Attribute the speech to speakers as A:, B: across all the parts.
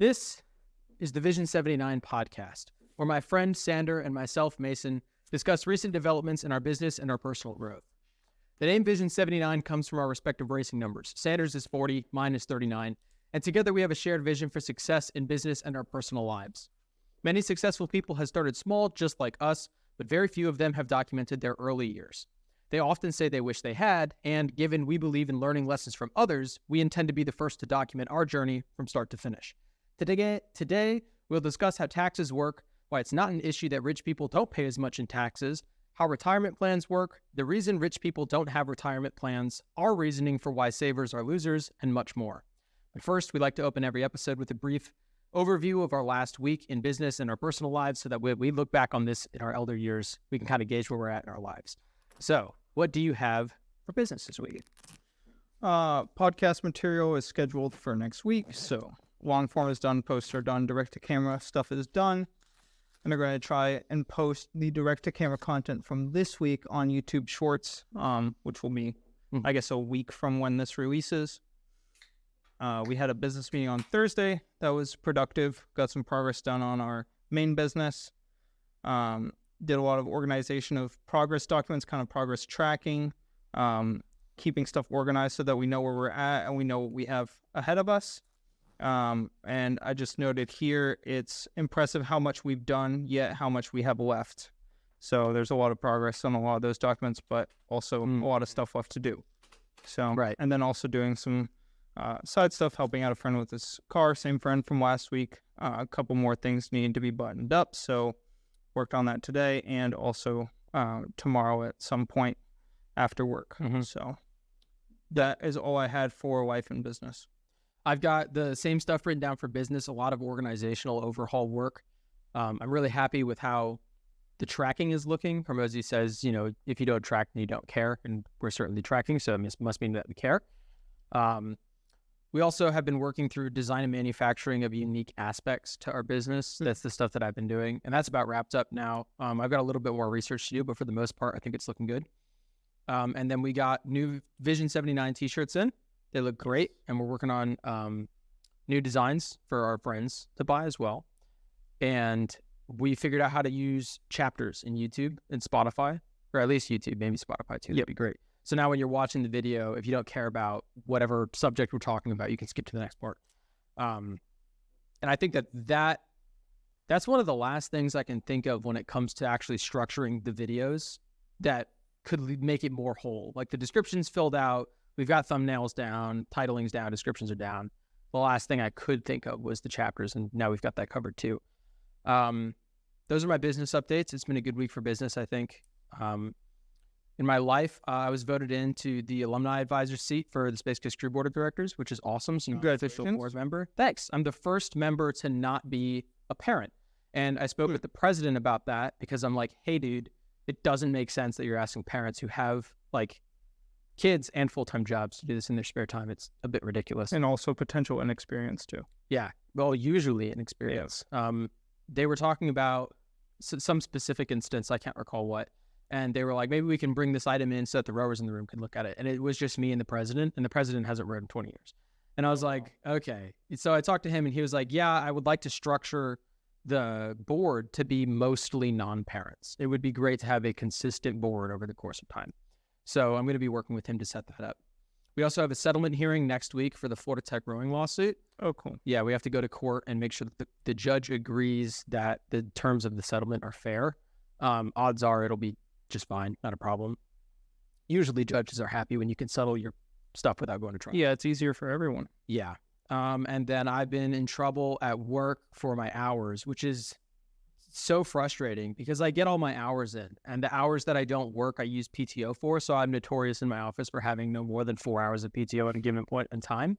A: This is the Vision 79 podcast, where my friend Sander and myself, Mason, discuss recent developments in our business and our personal growth. The name Vision 79 comes from our respective racing numbers. Sander's is 40, mine is 39, and together we have a shared vision for success in business and our personal lives. Many successful people have started small, just like us, but very few of them have documented their early years. They often say they wish they had, and given we believe in learning lessons from others, we intend to be the first to document our journey from start to finish. Today, we'll discuss how taxes work, why it's not an issue that rich people don't pay as much in taxes, how retirement plans work, the reason rich people don't have retirement plans, our reasoning for why savers are losers, and much more. But first, we like to open every episode with a brief overview of our last week in business and our personal lives so that when we look back on this in our elder years, we can kind of gauge where we're at in our lives. So, what do you have for business this week?
B: Podcast material is scheduled for next week, so long form is done, posts are done, direct-to-camera stuff is done. And I'm going to try and post the direct-to-camera content from this week on YouTube Shorts, which will be, I guess, a week from when this releases. We had a business meeting on Thursday that was productive, got some progress done on our main business, did a lot of organization of progress documents, kind of progress tracking, keeping stuff organized so that we know where we're at and we know what we have ahead of us. And I just noted here, it's impressive how much we've done, yet how much we have left. So there's a lot of progress on a lot of those documents, but also a lot of stuff left to do. So,
A: right.
B: And then also doing some side stuff, helping out a friend with his car, same friend from last week. A couple more things needing to be buttoned up. So worked on that today and also tomorrow at some point after work. So that is all I had for life and business.
A: I've got the same stuff written down for business, a lot of organizational overhaul work. I'm really happy with how the tracking is looking. Hormozy says, if you don't track, then you don't care. And we're certainly tracking, so it must mean that we care. We also have been working through design and manufacturing of unique aspects to our business. That's the stuff that I've been doing. And that's about wrapped up now. I've got a little bit more research to do, but for the most part, I think it's looking good. And then we got new Vision 79 t-shirts in. They look great, and we're working on new designs for our friends to buy as well. And we figured out how to use chapters in YouTube and Spotify, or at least YouTube, maybe Spotify too. That'd be great. So now when you're watching the video, if you don't care about whatever subject we're talking about, you can skip to the next part. And I think that's one of the last things I can think of when it comes to actually structuring the videos that could make it more whole. Like the description's filled out, we've got thumbnails down, titling's down, descriptions are down. The last thing I could think of was the chapters, and now we've got that covered too. Those are my business updates. It's been a good week for business, I think. In my life, I was voted into the alumni advisor seat for the Space Coast Crew Board of Directors, which is awesome. So I'm an official board member. Thanks. I'm the first member to not be a parent. And I spoke with the president about that because I'm like, hey, dude, it doesn't make sense that you're asking parents who have kids and full-time jobs to do this in their spare time. It's a bit ridiculous.
B: And also potential inexperience too.
A: Yeah. Well, usually inexperience. Yeah. They were talking about some specific instance. I can't recall what. And they were like, maybe we can bring this item in so that the rowers in the room can look at it. And it was just me and the president hasn't rowed in 20 years. And I was like, okay. So I talked to him and he was like, yeah, I would like to structure the board to be mostly non-parents. It would be great to have a consistent board over the course of time. So I'm going to be working with him to set that up. We also have a settlement hearing next week for the Florida Tech rowing lawsuit.
B: Oh, cool.
A: Yeah, we have to go to court and make sure that the judge agrees that the terms of the settlement are fair. Odds are it'll be just fine, not a problem. Usually judges are happy when you can settle your stuff without going to trial.
B: Yeah, it's easier for everyone.
A: Yeah. And then I've been in trouble at work for my hours, which is so frustrating because I get all my hours in, and the hours that I don't work, I use PTO for. So I'm notorious in my office for having no more than 4 hours of PTO at a given point in time.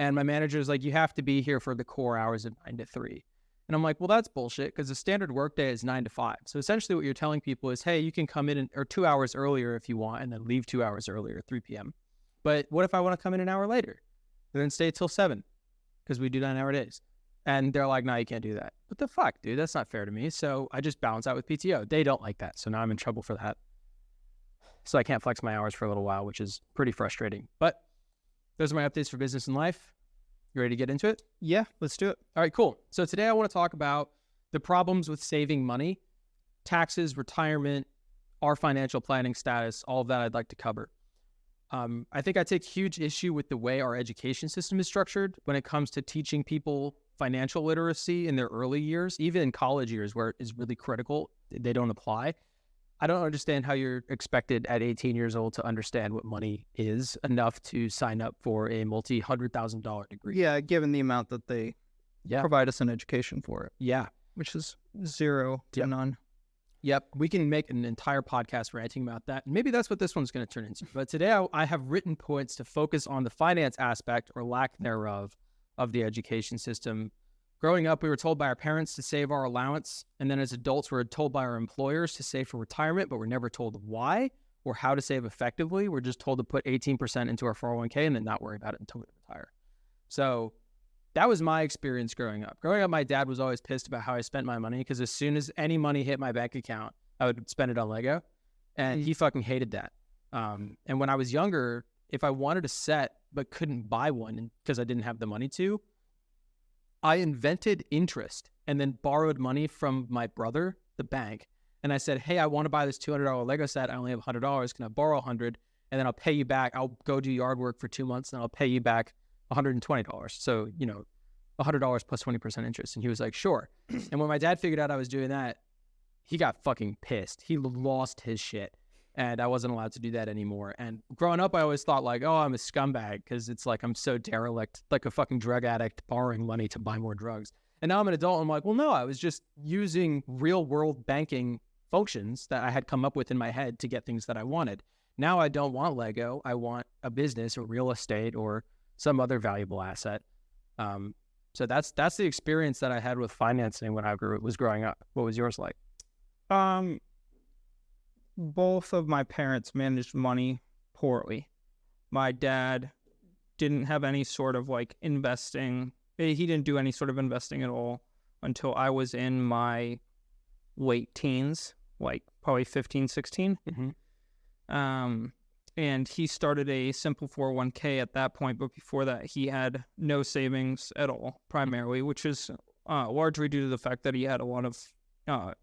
A: And my manager is like, you have to be here for the core hours of 9 to 3. And I'm like, well, that's bullshit because the standard workday is 9 to 5. So essentially what you're telling people is, hey, you can come in or 2 hours earlier if you want and then leave 2 hours earlier, 3 p.m. But what if I want to come in an hour later and then stay till 7 because we do 9-hour days? And they're like, no, you can't do that. What the fuck, dude? That's not fair to me. So I just balance out with PTO. They don't like that. So now I'm in trouble for that. So I can't flex my hours for a little while, which is pretty frustrating. But those are my updates for business and life. You ready to get into it?
B: Yeah, let's do it.
A: All right, cool. So today I want to talk about the problems with saving money, taxes, retirement, our financial planning status, all of that I'd like to cover. I think I take huge issue with the way our education system is structured when it comes to teaching people financial literacy in their early years, even in college years where it is really critical. They don't apply. I don't understand how you're expected at 18 years old to understand what money is enough to sign up for a multi-$100,000 degree.
B: Yeah, given the amount that they provide us an education for it.
A: Yeah.
B: Which is zero to none.
A: Yep. We can make an entire podcast ranting about that. And maybe that's what this one's going to turn into. But today I have written points to focus on the finance aspect or lack thereof of the education system. Growing up, we were told by our parents to save our allowance. And then as adults, we were told by our employers to save for retirement, but we're never told why or how to save effectively. We're just told to put 18% into our 401k and then not worry about it until we retire. So that was my experience growing up. Growing up, my dad was always pissed about how I spent my money because as soon as any money hit my bank account, I would spend it on Lego. And he fucking hated that. And when I was younger, if I wanted a set but couldn't buy one because I didn't have the money to, I invented interest and then borrowed money from my brother, the bank. And I said, hey, I want to buy this $200 Lego set. I only have $100. Can I borrow $100? And then I'll pay you back. I'll go do yard work for 2 months and I'll pay you back $120. So, $100 plus 20% interest. And he was like, sure. And when my dad figured out I was doing that, he got fucking pissed. He lost his shit. And I wasn't allowed to do that anymore. And growing up, I always thought like, oh, I'm a scumbag because it's like I'm so derelict, like a fucking drug addict borrowing money to buy more drugs. And now I'm an adult. And I'm like, well, no, I was just using real world banking functions that I had come up with in my head to get things that I wanted. Now I don't want Lego. I want a business or real estate or some other valuable asset. So that's the experience that I had with financing when I was growing up. What was yours like?
B: Both of my parents managed money poorly. My dad didn't have any sort of like investing. He didn't do any sort of investing at all until I was in my late teens, like probably 15, 16.
A: Mm-hmm.
B: And he started a simple 401k at that point, but before that he had no savings at all, primarily, which is largely due to the fact that he had a lot of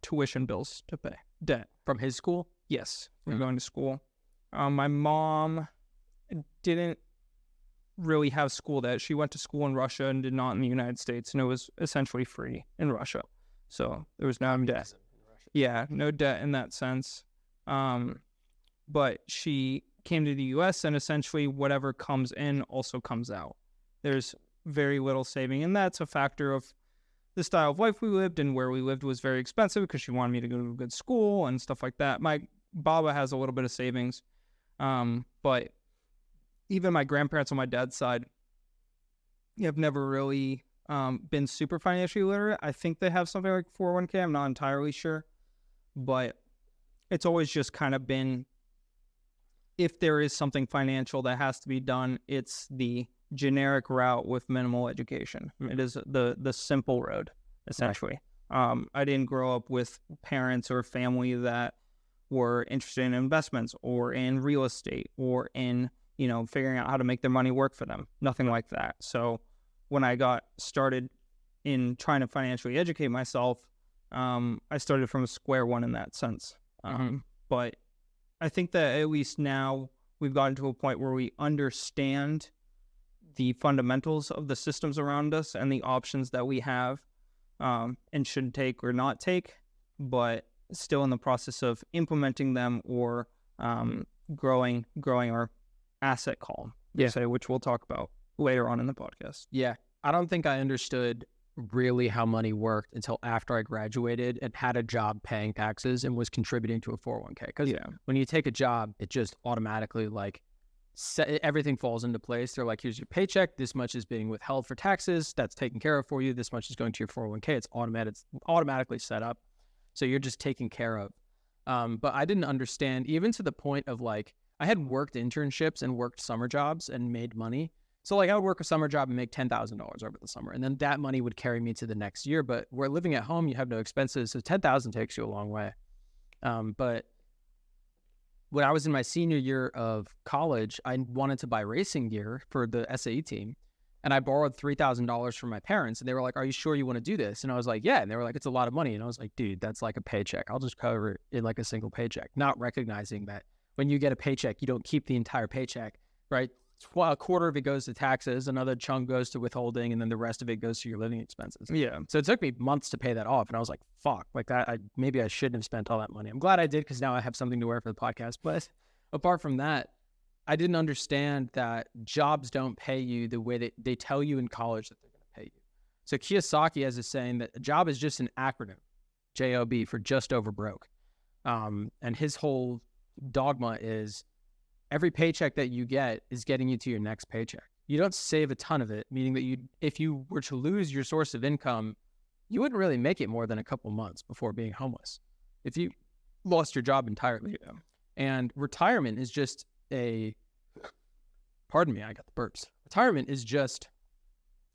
B: tuition bills to pay, debt.
A: From his school?
B: Yes, from going to school. My mom didn't really have school debt. She went to school in Russia and did not in the United States, and it was essentially free in Russia. So there was no debt. Yeah, no debt in that sense. But she came to the U.S. and essentially whatever comes in also comes out. There's very little saving, and that's a factor of the style of life we lived, and where we lived was very expensive because she wanted me to go to a good school and stuff like that. My Baba has a little bit of savings, but even my grandparents on my dad's side have never really been super financially literate. I think they have something like 401k. I'm not entirely sure, but it's always just kind of been, if there is something financial that has to be done, it's the generic route with minimal education. It is the simple road, essentially. Right. I didn't grow up with parents or family that were interested in investments or in real estate or in, figuring out how to make their money work for them. Nothing like that. So when I got started in trying to financially educate myself, I started from square one in that sense. But I think that at least now we've gotten to a point where we understand the fundamentals of the systems around us and the options that we have and should take or not take, but still in the process of implementing them or growing our asset column, which we'll talk about later on in the podcast.
A: Yeah. I don't think I understood really how money worked until after I graduated and had a job paying taxes and was contributing to a 401k. Because when you take a job, it just automatically everything falls into place. They're like, here's your paycheck. This much is being withheld for taxes. That's taken care of for you. This much is going to your 401k. It's automatically set up. So you're just taken care of. But I didn't understand, even to the point of I had worked internships and worked summer jobs and made money. So I would work a summer job and make $10,000 over the summer. And then that money would carry me to the next year. But we're living at home, you have no expenses. So $10,000 takes you a long way. But when I was in my senior year of college, I wanted to buy racing gear for the SAE team. And I borrowed $3,000 from my parents, and they were like, "Are you sure you want to do this?" And I was like, "Yeah." And they were like, "It's a lot of money." And I was like, "Dude, that's like a paycheck. I'll just cover it in like a single paycheck." Not recognizing that when you get a paycheck, you don't keep the entire paycheck, right? A quarter of it goes to taxes, another chunk goes to withholding, and then the rest of it goes to your living expenses.
B: Yeah.
A: So it took me months to pay that off, and I was like, "Fuck!" Like that. Maybe I shouldn't have spent all that money. I'm glad I did because now I have something to wear for the podcast. But apart from that, I didn't understand that jobs don't pay you the way that they tell you in college that they're going to pay you. So Kiyosaki has a saying that a job is just an acronym, JOB, for just over broke. And his whole dogma is every paycheck that you get is getting you to your next paycheck. You don't save a ton of it, meaning that if you were to lose your source of income, you wouldn't really make it more than a couple months before being homeless if you lost your job entirely.
B: Yeah.
A: And retirement is just pardon me, I got the burps. Retirement is just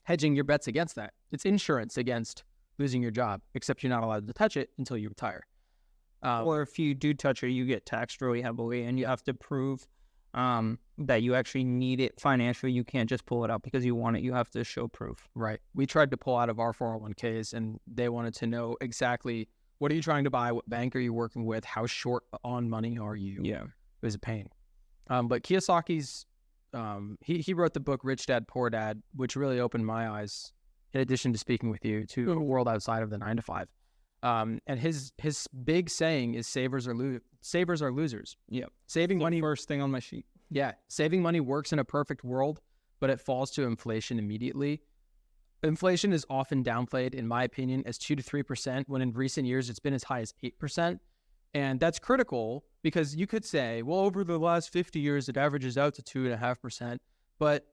A: hedging your bets against that. It's insurance against losing your job, except you're not allowed to touch it until you retire.
B: Or if you do touch it, you get taxed really heavily, and you have to prove that you actually need it financially. You can't just pull it out because you want it. You have to show proof.
A: Right. We tried to pull out of our 401ks, and they wanted to know exactly what are you trying to buy, what bank are you working with, how short on money are you.
B: Yeah.
A: It was a pain. But Kiyosaki's, he wrote the book Rich Dad, Poor Dad, which really opened my eyes, in addition to speaking with you, to a world outside of the 9 to 5. And his big saying is savers are losers.
B: Yeah.
A: Saving money.
B: First thing on my sheet.
A: Yeah. Saving money works in a perfect world, but it falls to inflation immediately. Inflation is often downplayed, in my opinion, as 2 to 3%, when in recent years it's been as high as 8%. And that's critical because you could say, well, over the last 50 years, it averages out to 2.5%, but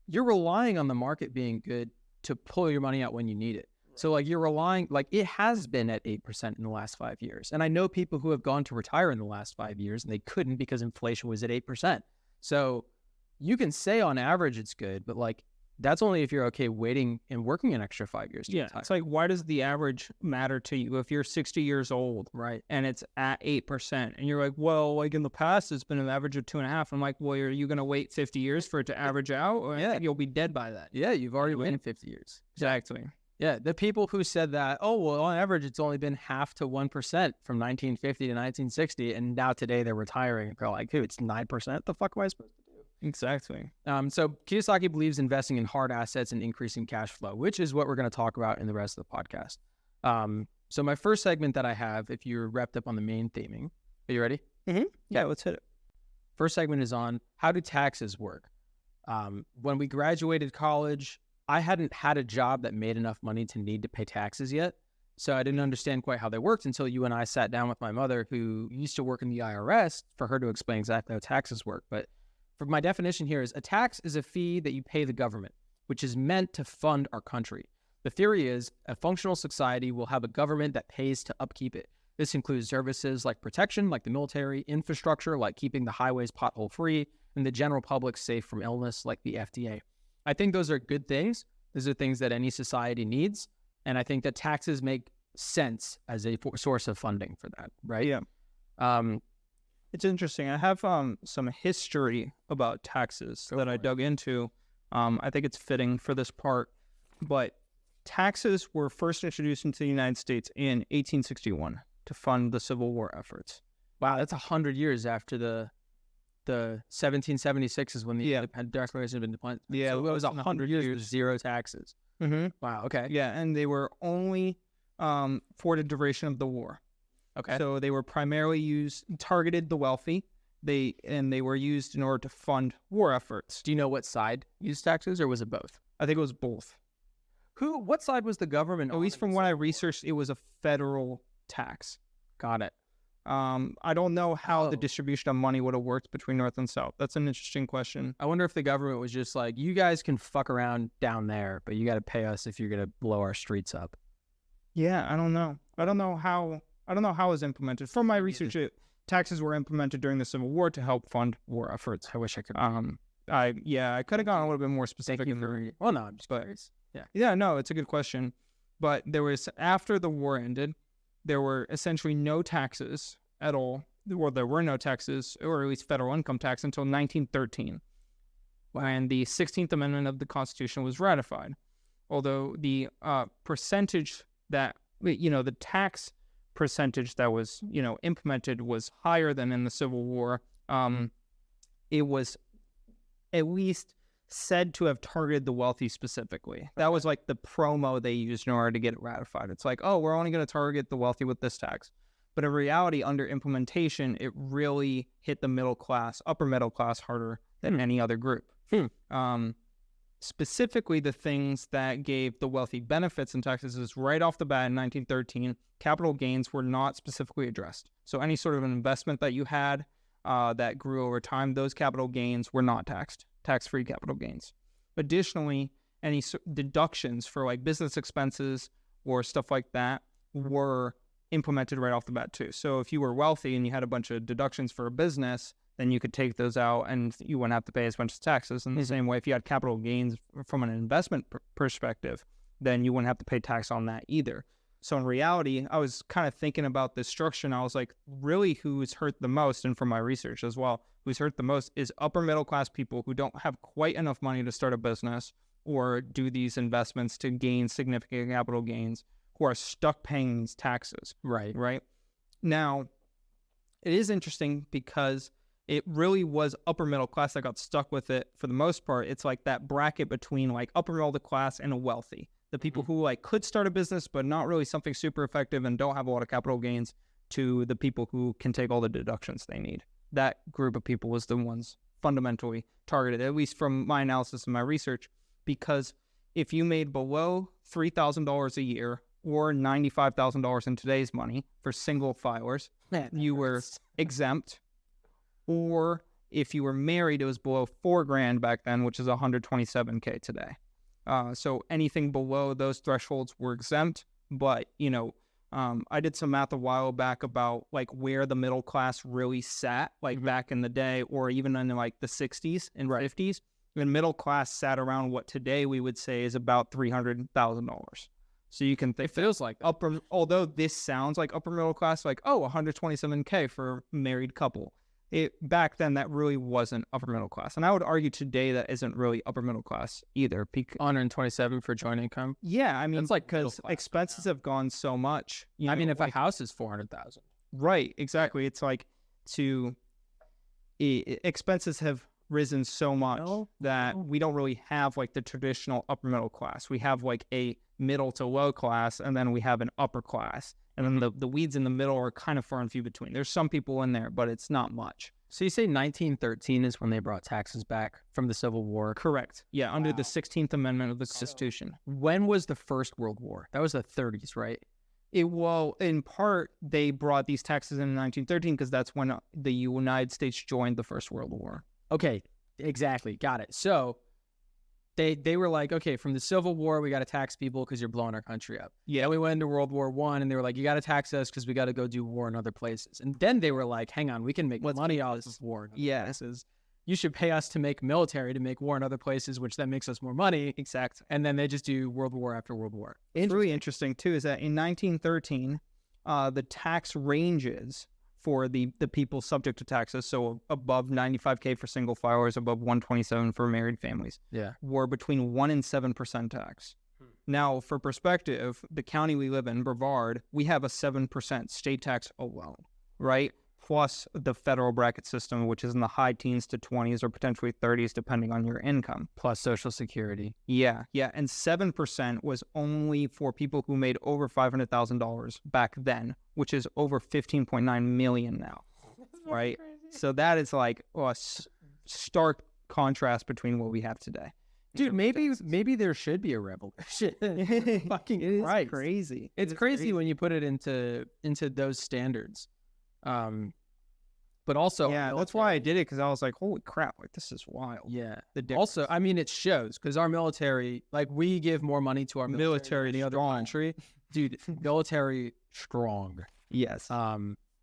A: you're relying on the market being good to pull your money out when you need it. So like you're relying, like it has been at 8% in the last 5 years. And I know people who have gone to retire in the last 5 years and they couldn't because inflation was at 8%. So you can say on average it's good, but like that's only if you're okay waiting and working an extra 5 years.
B: Yeah. It's like, why does the average matter to you if you're 60 years old,
A: right?
B: And it's at 8%, and you're like, well, like in the past, it's been an average of 2.5. I'm like, well, are you going to wait 50 years for it to average out? Or you'll be dead by that.
A: Yeah. You've already waited 50 years.
B: Exactly.
A: Yeah. The people who said that, oh, well, on average, it's only been 0.5 to 1% from 1950 to 1960. And now today they're retiring. They're like, dude, it's 9%. The fuck am I supposed to do?
B: Exactly.
A: So Kiyosaki believes investing in hard assets and increasing cash flow, which is what we're going to talk about in the rest of the podcast. So my first segment that I have, if you're wrapped up on the main theming, are you ready?
B: Mm-hmm. Yeah, let's hit it.
A: First segment is on how do taxes work? When we graduated college, I hadn't had a job that made enough money to need to pay taxes yet. So I didn't understand quite how they worked until you and I sat down with my mother, who used to work in the IRS, for her to explain exactly how taxes work. But for my definition here is a tax is a fee that you pay the government, which is meant to fund our country. The theory is a functional society will have a government that pays to upkeep it. This includes services like protection, like the military, infrastructure, like keeping the highways pothole free, and the general public safe from illness, like the FDA. I think those are good things. Those are things that any society needs. And I think that taxes make sense as a source of funding for that, right?
B: Yeah. It's interesting. I have some history about taxes that I dug into. I think it's fitting for this part. But taxes were first introduced into the United States in 1861 to fund the Civil War efforts.
A: Wow, that's 100 years after the 1776 is when the Declaration of Independence.
B: Yeah,
A: so it was 100 years with zero taxes.
B: Mm-hmm.
A: Wow, okay.
B: Yeah, and they were only for the duration of the war.
A: Okay.
B: So they were primarily targeted the wealthy. They were used in order to fund war efforts.
A: Do you know what side used taxes, or was it both?
B: I think it was both.
A: What side was the government?
B: At least from what I researched, it was a federal tax.
A: Got it.
B: I don't know how the distribution of money would have worked between North and South. That's an interesting question.
A: I wonder if the government was just like, you guys can fuck around down there, but you got to pay us if you're going to blow our streets up.
B: Yeah, I don't know. I don't know how it was implemented. From my research, taxes were implemented during the Civil War to help fund war efforts.
A: I wish I could.
B: I could have gone a little bit more specific.
A: Well, no, I'm just curious.
B: Yeah, no, it's a good question. But after the war ended, there were essentially no taxes at all. Well, there were no taxes, or at least federal income tax, until 1913. when the 16th Amendment of the Constitution was ratified. Although the percentage that, the tax percentage that was, implemented was higher than in the Civil War, it was at least said to have targeted the wealthy specifically. That was like the promo they used in order to get it ratified. It's like, oh, we're only going to target the wealthy with this tax. But in reality, under implementation, it really hit the middle class, upper middle class harder than any other group. Specifically, the things that gave the wealthy benefits in taxes is right off the bat in 1913, capital gains were not specifically addressed. So any sort of an investment that you had that grew over time, those capital gains were not taxed, tax-free capital gains. Additionally, any deductions for like business expenses or stuff like that were implemented right off the bat too. So if you were wealthy and you had a bunch of deductions for a business, then you could take those out and you wouldn't have to pay as much taxes. In the same way, if you had capital gains from an investment perspective, then you wouldn't have to pay tax on that either. So in reality, I was kind of thinking about this structure and I was like, really who's hurt the most, and from my research as well, who's hurt the most is upper middle class people who don't have quite enough money to start a business or do these investments to gain significant capital gains, who are stuck paying these taxes. Right. Now, it is interesting because it really was upper middle class that got stuck with it for the most part. It's like that bracket between like upper middle class and a wealthy. The people who like could start a business, but not really something super effective and don't have a lot of capital gains, to the people who can take all the deductions they need. That group of people was the ones fundamentally targeted, at least from my analysis and my research, because if you made below $3,000 a year or $95,000 in today's money for single filers, you were exempt. Or if you were married, it was below $4,000 back then, which is $127K today. So anything below those thresholds were exempt. But, I did some math a while back about like where the middle class really sat, like back in the day, or even in like the 60s and 50s. The middle class sat around what today we would say is about $300,000. So you can think, it feels like although this sounds like upper middle class, like, oh, $127K for a married couple. Back then, that really wasn't upper middle class. And I would argue today that isn't really upper middle class either.
A: 127 for joint income?
B: Yeah, I mean, it's like because expenses have gone so much.
A: If a house is $400,000.
B: Right, exactly. It's like expenses have risen so much that we don't really have like the traditional upper middle class. We have like a middle to low class, and then we have an upper class. And then the weeds in the middle are kind of far and few between. There's some people in there, but it's not much.
A: So you say 1913 is when they brought taxes back from the Civil War?
B: Correct. Yeah, under the 16th Amendment of the Constitution.
A: When was the First World War? That was the 30s, right?
B: Well, in part, they brought these taxes in 1913 because that's when the United States joined the First World War.
A: Okay, exactly. Got it. So they were like, okay, from the Civil War, we got to tax people because you're blowing our country up. Yeah, we went into World War I, and they were like, you got to tax us because we got to go do war in other places. And then they were like, hang on, we can make money out of this war in other places. You should pay us to make military to make war in other places, which then makes us more money.
B: Exactly.
A: And then they just do World War after World War.
B: It's really interesting, too, is that in 1913, the tax ranges for the people subject to taxes, so above $95K for single filers, above $127 for married families, were between 1% and 7% tax. Now, for perspective, the county we live in, Brevard, we have a 7% state tax alone, right? Plus the federal bracket system, which is in the high teens to 20s or potentially 30s, depending on your income.
A: Plus Social Security.
B: Yeah. And 7% was only for people who made over $500,000 back then, which is over 15.9 million now, right? Crazy. So that is like a stark contrast between what we have today.
A: Dude, maybe there should be a revolution. Fucking it is
B: crazy.
A: It's crazy when you put it into those standards. But also,
B: that's why I did it, because I was like, holy crap, like this is wild.
A: Yeah. Also, I mean, it shows because our military, like we give more money to our military than any other country. Dude, military strong.
B: Yes.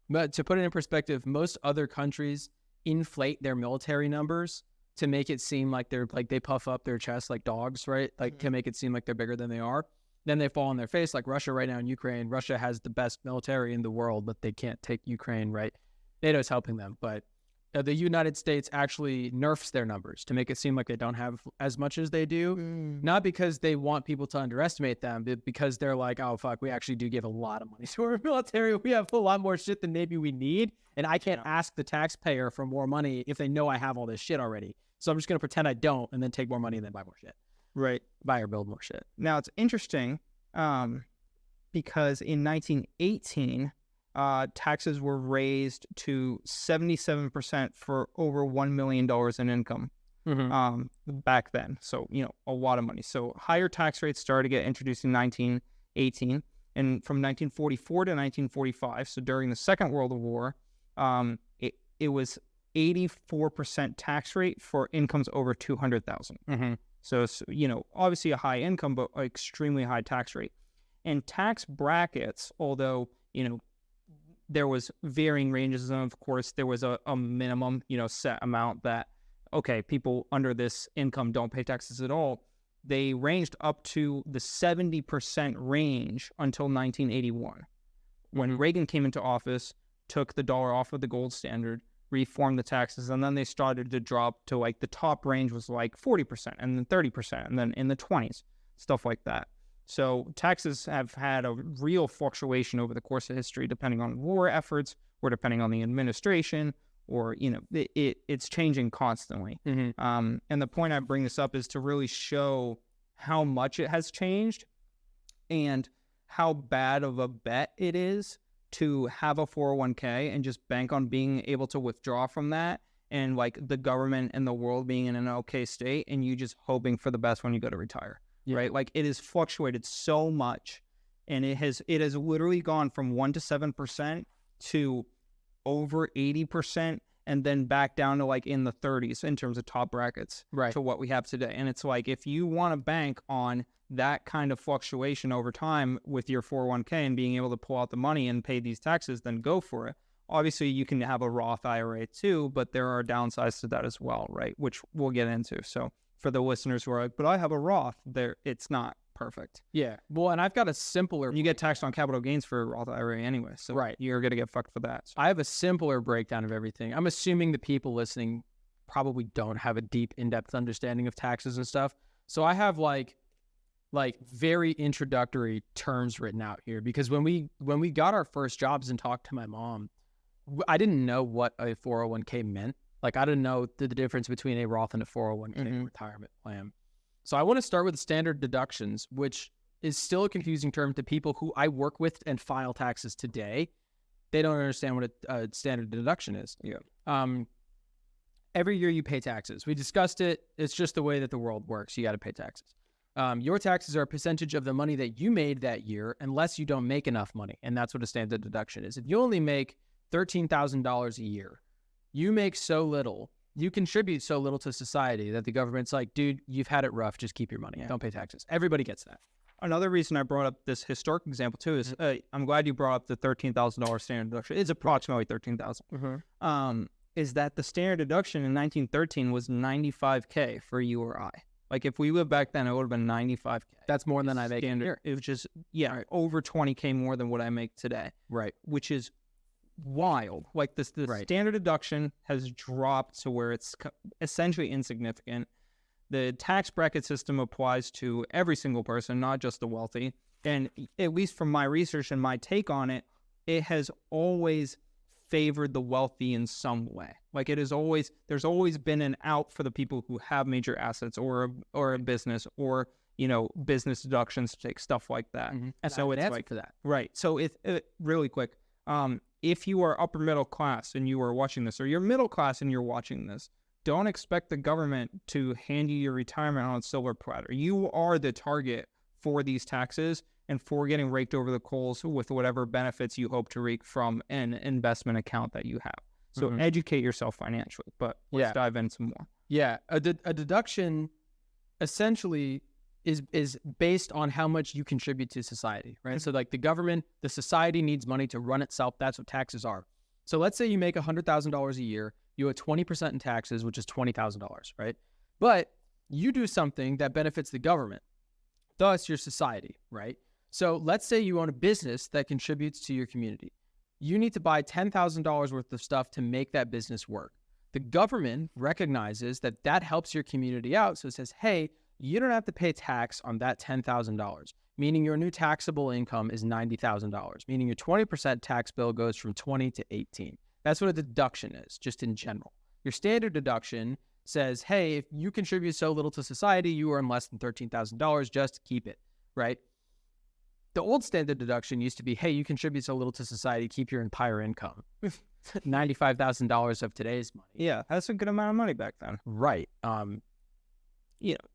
A: But to put it in perspective, most other countries inflate their military numbers to make it seem like they puff up their chest like dogs, right? Like to make it seem like they're bigger than they are. Then they fall on their face, like Russia right now in Ukraine. Russia has the best military in the world, but they can't take Ukraine, right? NATO's helping them, but the United States actually nerfs their numbers to make it seem like they don't have as much as they do. Not because they want people to underestimate them, but because they're like, oh, fuck, we actually do give a lot of money to our military. We have a lot more shit than maybe we need. And I can't ask the taxpayer for more money if they know I have all this shit already. So I'm just going to pretend I don't and then take more money and then buy more shit.
B: Right.
A: Buy or build more shit.
B: Now, it's interesting because in 1918, taxes were raised to 77% for over $1 million in income back then. So, a lot of money. So higher tax rates started to get introduced in 1918. And from 1944 to 1945, so during the Second World War, it was 84% tax rate for incomes over 200,000. So it's, obviously a high income, but extremely high tax rate. And tax brackets, although, there was varying ranges, and of course there was a minimum, set amount that, okay, people under this income don't pay taxes at all. They ranged up to the 70% range until 1981, when Reagan came into office, took the dollar off of the gold standard, reformed the taxes, and then they started to drop to like the top range was like 40% and then 30% and then in the 20s, stuff like that. So taxes have had a real fluctuation over the course of history, depending on war efforts or depending on the administration, or, it's changing constantly. And the point I bring this up is to really show how much it has changed and how bad of a bet it is to have a 401k and just bank on being able to withdraw from that, and like the government and the world being in an okay state and you just hoping for the best when you go to retire. Right? Like, it has fluctuated so much, and it has literally gone from 1 to 7% to over 80%, and then back down to like in the 30s in terms of top brackets to what we have today. And it's like, if you want to bank on that kind of fluctuation over time with your 401k and being able to pull out the money and pay these taxes, then go for it. Obviously, you can have a Roth IRA too, but there are downsides to that as well, right? Which we'll get into. So for the listeners who are like, but I have a Roth, it's not perfect.
A: Yeah. Well, and I've got a simpler...
B: You get taxed on capital gains for a Roth IRA anyway, so you're going to get fucked for that. So
A: I have a simpler breakdown of everything. I'm assuming the people listening probably don't have a deep, in-depth understanding of taxes and stuff. So I have like very introductory terms written out here, because when we got our first jobs and talked to my mom, I didn't know what a 401k meant. Like, I didn't know the difference between a Roth and a 401k retirement plan. So I want to start with the standard deductions, which is still a confusing term to people who I work with and file taxes today. They don't understand what a standard deduction is. Every year you pay taxes. We discussed it. It's just the way that the world works. You got to pay taxes. Your taxes are a percentage of the money that you made that year, unless you don't make enough money. And that's what a standard deduction is. If you only make $13,000 a year, you make so little, you contribute so little to society that the government's like, dude, you've had it rough. Just keep your money. Don't pay taxes. Everybody gets that.
B: Another reason I brought up this historic example too is I'm glad you brought up the $13,000 standard deduction. It's approximately $13,000. Is that the standard deduction in 1913 was $95K for you or I. Like, if we lived back then, it would have been $95K.
A: That's more than I make here.
B: It was just, over $20K more than what I make today.
A: Right.
B: Which is wild. Like, the standard deduction has dropped to where it's essentially insignificant. The tax bracket system applies to every single person, not just the wealthy. And at least from my research and my take on it, it has always favored the wealthy in some way. Like, there's always been an out for the people who have major assets or a business, or, business deductions to take, stuff like that.
A: And
B: so it's like
A: for that.
B: Right. So it really quick. If you are upper middle class and you are watching this, or you're middle class and you're watching this, don't expect the government to hand you your retirement on a silver platter. You are the target for these taxes and for getting raked over the coals with whatever benefits you hope to reap from an investment account that you have. So educate yourself financially, but let's dive in some more.
A: Yeah. A deduction essentially is based on how much you contribute to society, right? So like the government, the society needs money to run itself. That's what taxes are. So let's say you make $100,000 a year, you owe 20% in taxes, which is $20,000, right? But you do something that benefits the government, thus your society, right? So let's say you own a business that contributes to your community. You need to buy $10,000 worth of stuff to make that business work. The government recognizes that that helps your community out. So it says, hey, you don't have to pay tax on that $10,000, meaning your new taxable income is $90,000, meaning your 20% tax bill goes from 20 to 18. That's what a deduction is, just in general. Your standard deduction says, hey, if you contribute so little to society, you earn less than $13,000, just keep it, right? The old standard deduction used to be, hey, you contribute so little to society, keep your entire income. $95,000 of today's money.
B: Yeah, that's a good amount of money back then.
A: Right.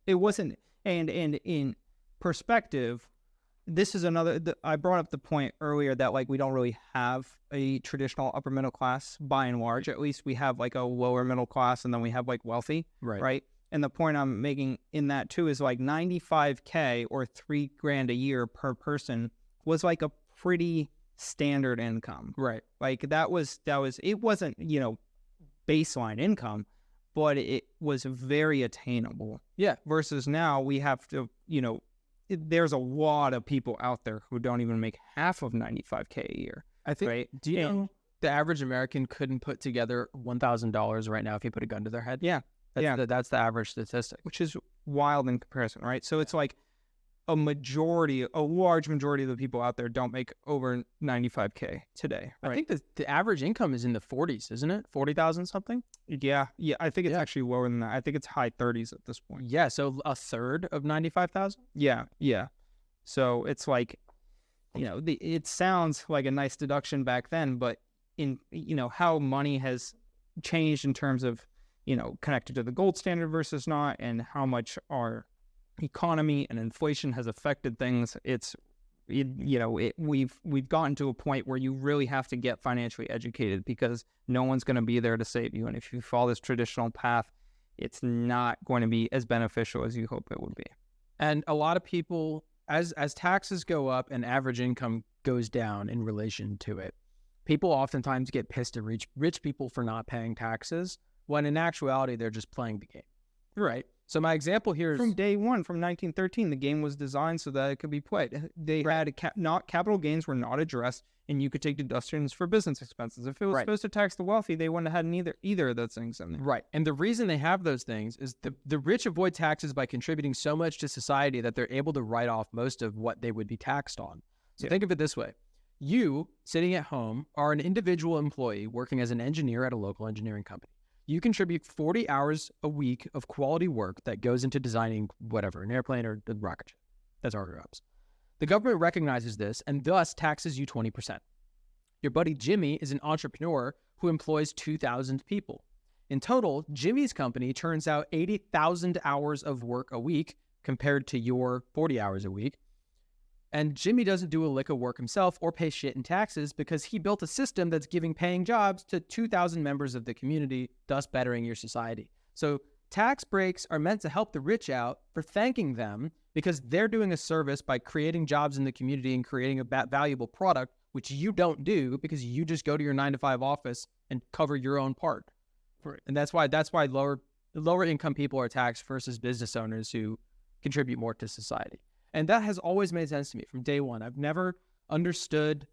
B: It wasn't, and in perspective, this is I brought up the point earlier that like we don't really have a traditional upper middle class by and large. At least we have like a lower middle class, and then we have like wealthy, right? And the point I'm making in that too is like $95K or $3,000 a year per person was like a pretty standard income,
A: right?
B: Like that was it wasn't baseline income, but it was very attainable.
A: Yeah.
B: Versus now we have to there's a lot of people out there who don't even make half of $95K a year.
A: I think.
B: Right?
A: Do you know the average American couldn't put together $1,000 right now if you put a gun to their head?
B: Yeah.
A: That's the average statistic,
B: which is wild in comparison, right? So it's like a large majority of the people out there don't make over $95K today. Right?
A: I think the average income is in the 40s, isn't it? 40,000 something?
B: Yeah. I think it's actually lower than that. I think it's high 30s at this point.
A: Yeah, so a third of 95,000?
B: Yeah. So it's like, it sounds like a nice deduction back then, but in how money has changed in terms of connected to the gold standard versus not, and how much our economy and inflation has affected things. We've gotten to a point where you really have to get financially educated, because no one's going to be there to save you. And if you follow this traditional path, it's not going to be as beneficial as you hope it would be.
A: And a lot of people, as taxes go up and average income goes down in relation to it, people oftentimes get pissed at rich people for not paying taxes, when in actuality, they're just playing the game. Right. So my example here is...
B: From day one, from 1913, the game was designed so that it could be played. They had capital gains were not addressed, and you could take deductions for business expenses. If it was supposed to tax the wealthy, they wouldn't have had either of those things in there.
A: Right. And the reason they have those things is the rich avoid taxes by contributing so much to society that they're able to write off most of what they would be taxed on. So think of it this way. You, sitting at home, are an individual employee working as an engineer at a local engineering company. You contribute 40 hours a week of quality work that goes into designing whatever, an airplane or a rocket ship. That's our jobs. The government recognizes this and thus taxes you 20%. Your buddy Jimmy is an entrepreneur who employs 2,000 people. In total, Jimmy's company turns out 80,000 hours of work a week compared to your 40 hours a week. And Jimmy doesn't do a lick of work himself or pay shit in taxes because he built a system that's giving paying jobs to 2,000 members of the community, thus bettering your society. So tax breaks are meant to help the rich out for thanking them because they're doing a service by creating jobs in the community and creating a valuable product, which you don't do because you just go to your 9-to-5 office and cover your own part. Right. And that's why lower income people are taxed versus business owners who contribute more to society. And that has always made sense to me from day one. I've never understood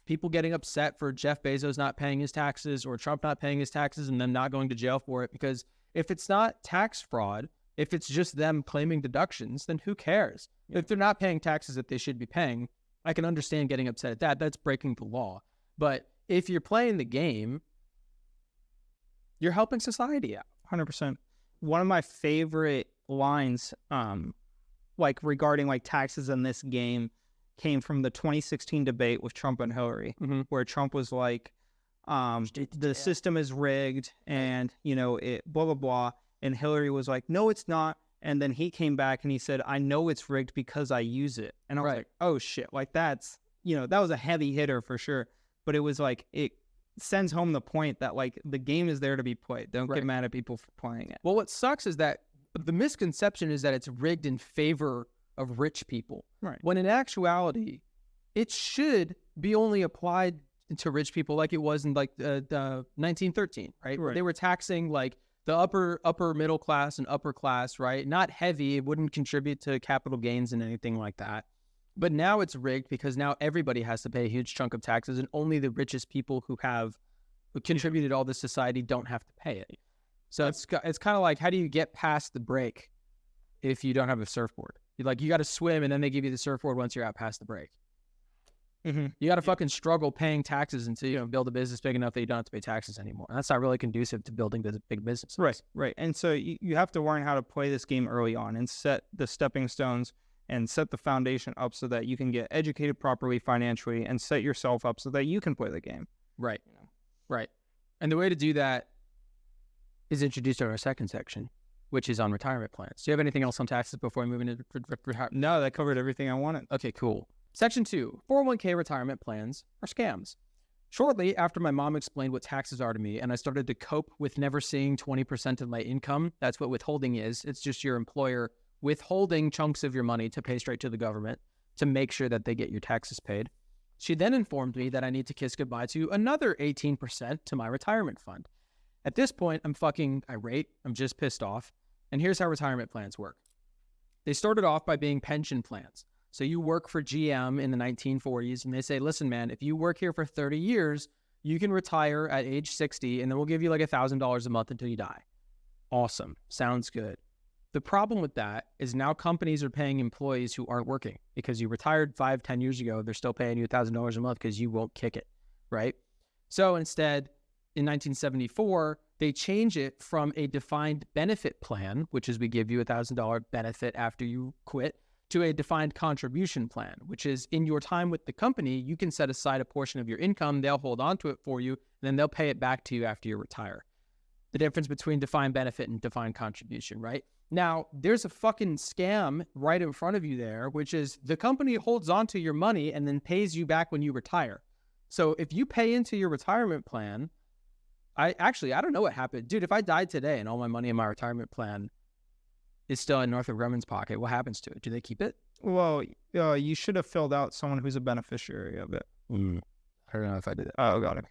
A: people getting upset for Jeff Bezos not paying his taxes or Trump not paying his taxes and them not going to jail for it. Because if it's not tax fraud, if it's just them claiming deductions, then who cares? If they're not paying taxes that they should be paying, I can understand getting upset at that. That's breaking the law. But if you're playing the game, you're helping society out.
B: 100%. One of my favorite lines, regarding taxes in this game, came from the 2016 debate with Trump and Hillary, where Trump was like, the system is rigged and, it blah, blah, blah. And Hillary was like, no, it's not. And then he came back and he said, I know it's rigged because I use it. And I was like, oh shit, that's, that was a heavy hitter for sure. But it was it sends home the point that the game is there to be played. Don't get mad at people for playing it.
A: Well, what sucks is that the misconception is that it's rigged in favor of rich people.
B: Right.
A: When in actuality, it should be only applied to rich people like it was in the 1913, right? Where they were taxing the upper middle class and upper class, right? Not heavy. It wouldn't contribute to capital gains and anything like that. But now it's rigged because now everybody has to pay a huge chunk of taxes and only the richest people who have contributed all this society don't have to pay it. So it's kind of like, how do you get past the break if you don't have a surfboard? You got to swim, and then they give you the surfboard once you're out past the break.
B: Mm-hmm.
A: You got to fucking struggle paying taxes until you build a business big enough that you don't have to pay taxes anymore. And that's not really conducive to building the big business.
B: Right. And so you have to learn how to play this game early on and set the stepping stones and set the foundation up so that you can get educated properly financially and set yourself up so that you can play the game.
A: Right. Right. And the way to do that is introduced in our second section, which is on retirement plans. Do you have anything else on taxes before we move into retirement?
B: No, that covered everything I wanted.
A: Okay, cool. Section 2, 401k retirement plans are scams. Shortly after my mom explained what taxes are to me and I started to cope with never seeing 20% of my income, that's what withholding is. It's just your employer withholding chunks of your money to pay straight to the government to make sure that they get your taxes paid. She then informed me that I need to kiss goodbye to another 18% to my retirement fund. At this point, I'm fucking irate. I'm just pissed off. And here's how retirement plans work. They started off by being pension plans. So you work for GM in the 1940s, and they say, listen, man, if you work here for 30 years, you can retire at age 60, and then we'll give you like $1,000 a month until you die. Awesome. Sounds good. The problem with that is now companies are paying employees who aren't working because you retired 5-10 years ago. They're still paying you $1,000 a month because you won't kick it, right? So instead, in 1974, they change it from a defined benefit plan, which is we give you $1,000 benefit after you quit, to a defined contribution plan, which is in your time with the company, you can set aside a portion of your income, they'll hold on to it for you, and then they'll pay it back to you after you retire. The difference between defined benefit and defined contribution, right? Now, there's a fucking scam right in front of you there, which is the company holds on to your money and then pays you back when you retire. So if you pay into your retirement plan, I don't know what happened. Dude, if I died today and all my money in my retirement plan is still in Northrop Grumman's pocket, what happens to it? Do they keep it?
B: Well, you should have filled out someone who's a beneficiary of it.
A: I don't know if I did that.
B: Oh, got it.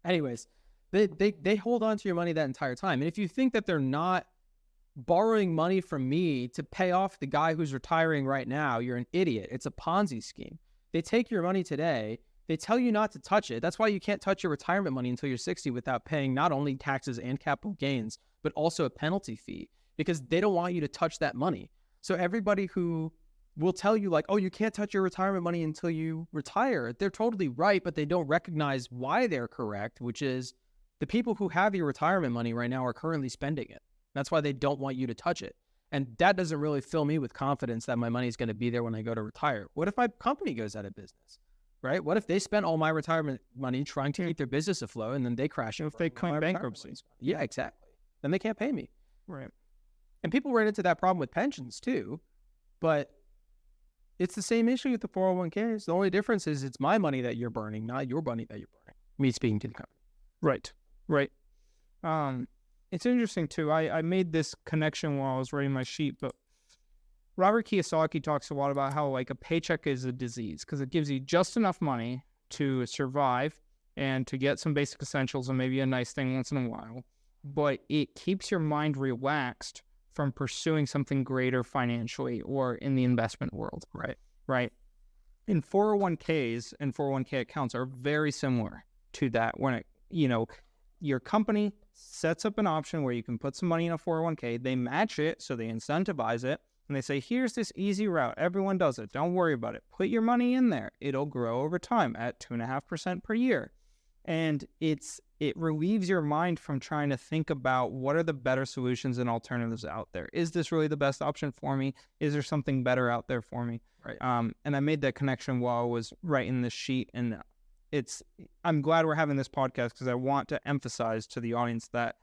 A: Anyways, they hold on to your money that entire time. And if you think that they're not borrowing money from me to pay off the guy who's retiring right now, you're an idiot. It's a Ponzi scheme. They take your money today. They tell you not to touch it. That's why you can't touch your retirement money until you're 60 without paying not only taxes and capital gains, but also a penalty fee, because they don't want you to touch that money. So everybody who will tell you like, oh, you can't touch your retirement money until you retire, they're totally right, but they don't recognize why they're correct, which is the people who have your retirement money right now are currently spending it. That's why they don't want you to touch it. And that doesn't really fill me with confidence that my money is going to be there when I go to retire. What if my company goes out of business? Right? What if they spent all my retirement money trying to keep their business afloat and then they crash?
B: If they claim bankruptcy.
A: Yeah, exactly. Then they can't pay me.
B: Right.
A: And people ran into that problem with pensions too, but it's the same issue with the 401ks. The only difference is it's my money that you're burning, not your money that you're burning. Me speaking to the company.
B: Right. It's interesting too. I made this connection while I was writing my sheet, but Robert Kiyosaki talks a lot about how like a paycheck is a disease because it gives you just enough money to survive and to get some basic essentials and maybe a nice thing once in a while, but it keeps your mind relaxed from pursuing something greater financially or in the investment world. Right. And 401ks and 401k accounts are very similar to that when your company sets up an option where you can put some money in a 401k, they match it, so they incentivize it, and they say, here's this easy route. Everyone does it. Don't worry about it. Put your money in there. It'll grow over time at 2.5% per year. And it relieves your mind from trying to think about what are the better solutions and alternatives out there. Is this really the best option for me? Is there something better out there for me?
A: Right.
B: And I made that connection while I was writing this sheet. And I'm glad we're having this podcast because I want to emphasize to the audience that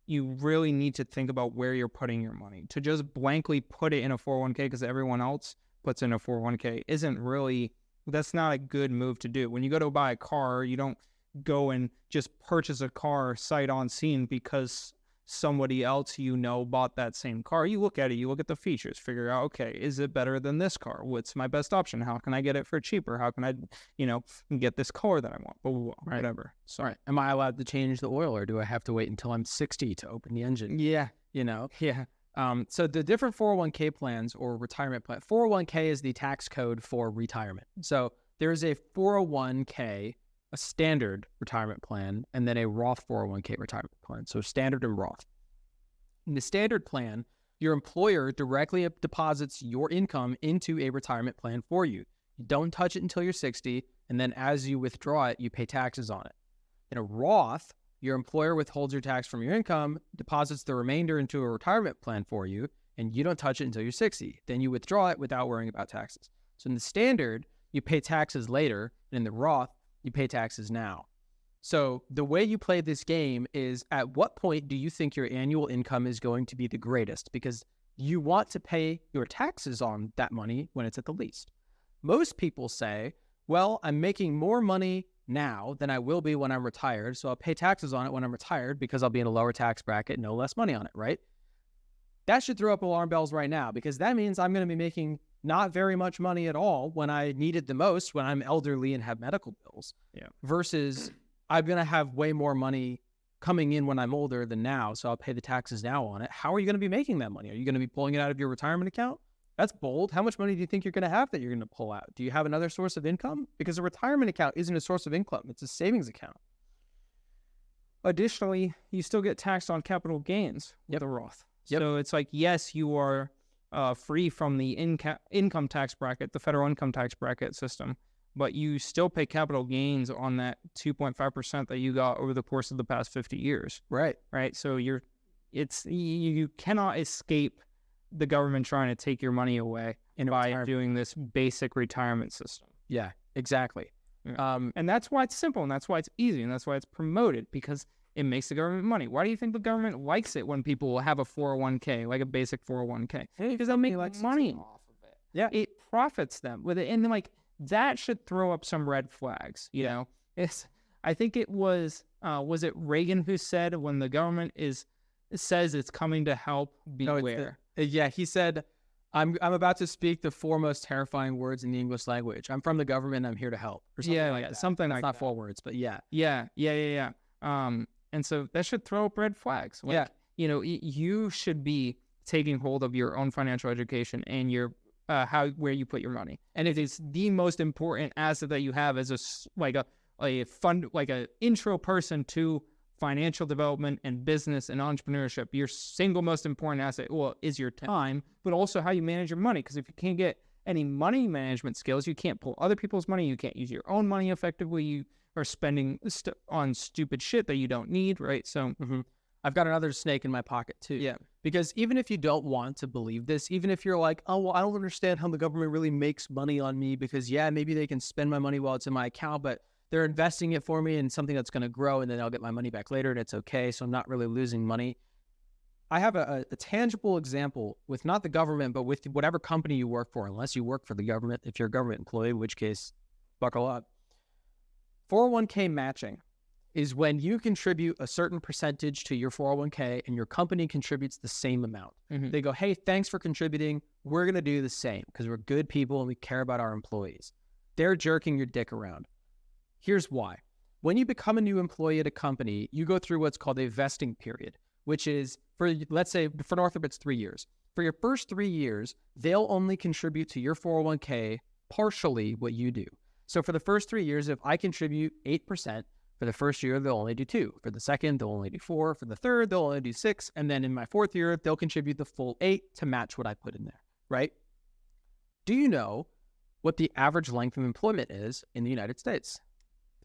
B: you really need to think about where you're putting your money. To just blankly put it in a 401k because everyone else puts in a 401k that's not a good move to do. When you go to buy a car, you don't go and just purchase a car sight on scene because somebody else bought that same car. You look at it, you look at the features, figure out, okay, is it better than this car? What's my best option? How can I get it for cheaper? How can I, get this color that I want? Blah, blah, blah,
A: right.
B: Whatever.
A: So, right. Am I allowed to change the oil, or do I have to wait until I'm 60 to open the engine?
B: Yeah.
A: Yeah. So the different 401k plans or retirement plan, 401k is the tax code for retirement. So there's a 401k, a standard retirement plan, and then a Roth 401k retirement plan. So standard and Roth. In the standard plan, your employer directly deposits your income into a retirement plan for you. You don't touch it until you're 60, and then as you withdraw it, you pay taxes on it. In a Roth, your employer withholds your tax from your income, deposits the remainder into a retirement plan for you, and you don't touch it until you're 60. Then you withdraw it without worrying about taxes. So in the standard, you pay taxes later, and in the Roth, you pay taxes now. So the way you play this game is, at what point do you think your annual income is going to be the greatest? Because you want to pay your taxes on that money when it's at the least. Most people say, well, I'm making more money now than I will be when I'm retired, so I'll pay taxes on it when I'm retired because I'll be in a lower tax bracket, no less money on it, right? That should throw up alarm bells right now, because that means I'm going to be making not very much money at all when I need it the most, when I'm elderly and have medical bills, versus I'm going to have way more money coming in when I'm older than now, so I'll pay the taxes now on it. How are you going to be making that money? Are you going to be pulling it out of your retirement account? That's bold. How much money do you think you're going to have that you're going to pull out? Do you have another source of income? Because a retirement account isn't a source of income. It's a savings account.
B: Additionally, you still get taxed on capital gains with a Roth. So it's like, yes, you are free from the income tax bracket, the federal income tax bracket system, but you still pay capital gains on that 2.5% that you got over the course of the past 50 years.
A: Right.
B: So you cannot escape the government trying to take your money away by doing this basic retirement system.
A: Yeah, exactly.
B: And that's why it's simple, and that's why it's easy, and that's why it's promoted, because it makes the government money. Why do you think the government likes it when people have a 401k, like a basic 401k? Because they'll make money off of it.
A: Yeah.
B: It profits them with it. And then, that should throw up some red flags, you know? I think it was it Reagan who said, when the government says it's coming to help, beware.
A: He said, I'm about to speak the four most terrifying words in the English language. I'm from the government, I'm here to help. Or something like that.
B: Something
A: That's
B: like
A: not
B: that.
A: 4 words, but yeah.
B: And so that should throw up red flags. You should be taking hold of your own financial education and your where you put your money. And it is the most important asset that you have as a intro person to financial development and business and entrepreneurship. Your single most important asset, is your time, but also how you manage your money. Because if you can't get any money management skills, you can't pull other people's money, you can't use your own money effectively, you are spending on stupid shit that you don't need, right? So
A: I've got another snake in my pocket too.
B: Yeah.
A: Because even if you don't want to believe this, even if you're like, oh, well, I don't understand how the government really makes money on me, because maybe they can spend my money while it's in my account, but they're investing it for me in something that's going to grow, and then I'll get my money back later and it's okay. So I'm not really losing money. I have a tangible example with not the government, but with whatever company you work for, unless you work for the government, if you're a government employee, in which case, buckle up. 401k matching is when you contribute a certain percentage to your 401k and your company contributes the same amount. They go, hey, thanks for contributing. We're going to do the same because we're good people and we care about our employees. They're jerking your dick around. Here's why. When you become a new employee at a company, you go through what's called a vesting period, which is, let's say for Northrop, it's 3 years. For your first 3 years, they'll only contribute to your 401k partially what you do. So for the first 3 years, if I contribute 8%, for the first year, they'll only do 2. For the second, they'll only do 4. For the third, they'll only do 6. And then in my fourth year, they'll contribute the full 8 to match what I put in there, right? Do you know what the average length of employment is in the United States?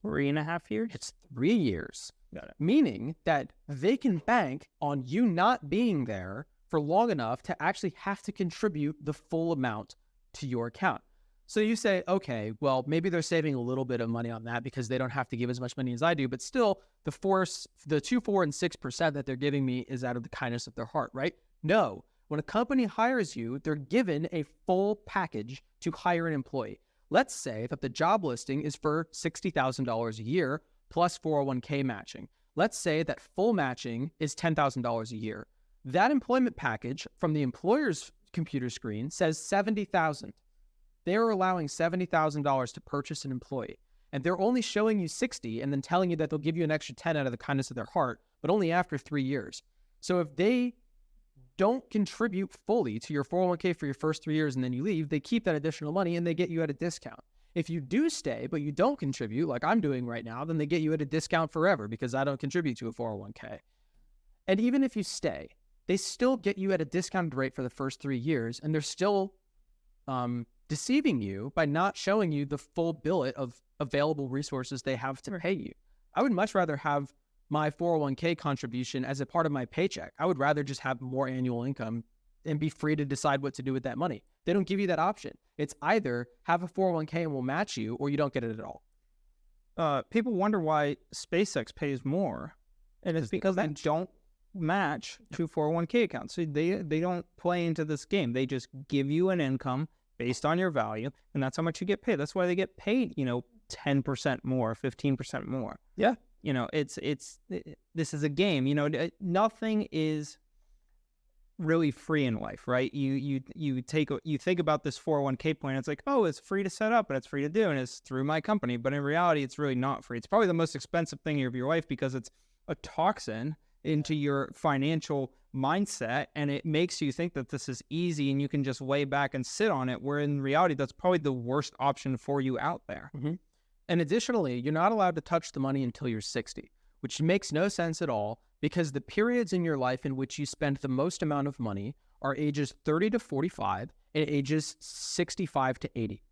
B: 3.5 years?
A: It's 3 years.
B: Got it.
A: Meaning that they can bank on you not being there for long enough to actually have to contribute the full amount to your account. So you say, okay, well, maybe they're saving a little bit of money on that because they don't have to give as much money as I do, but still the 2, 4, and 6% that they're giving me is out of the kindness of their heart, right? No. When a company hires you, they're given a full package to hire an employee. Let's say that the job listing is for $60,000 a year plus 401k matching. Let's say that full matching is $10,000 a year. That employment package from the employer's computer screen says $70,000. They're allowing $70,000 to purchase an employee, and they're only showing you 60 and then telling you that they'll give you an extra 10 out of the kindness of their heart, but only after 3 years. So if they don't contribute fully to your 401k for your first 3 years and then you leave, they keep that additional money and they get you at a discount. If you do stay, but you don't contribute like I'm doing right now, then they get you at a discount forever because I don't contribute to a 401k. And even if you stay, they still get you at a discounted rate for the first 3 years, and they're still deceiving you by not showing you the full billet of available resources they have to pay you. I would much rather have my 401k contribution as a part of my paycheck. I would rather just have more annual income and be free to decide what to do with that money. They don't give you that option. It's either have a 401k and we'll match you, or you don't get it at all.
B: People wonder why SpaceX pays more, and it's because they don't match to 401k accounts. So they don't play into this game. They just give you an income based on your value, and that's how much you get paid. That's why they get paid, 10% more, 15% more.
A: Yeah.
B: This is a game. Nothing is really free in life, right? You think about this 401k plan. It's like, oh, it's free to set up and it's free to do, and it's through my company. But in reality, it's really not free. It's probably the most expensive thing of your life because it's a toxin into your financial mindset, and it makes you think that this is easy and you can just lay back and sit on it, where in reality that's probably the worst option for you out there.
A: Mm-hmm. And additionally, you're not allowed to touch the money until you're 60, which makes no sense at all, because the periods in your life in which you spend the most amount of money are ages 30 to 45 and ages 65 to 80.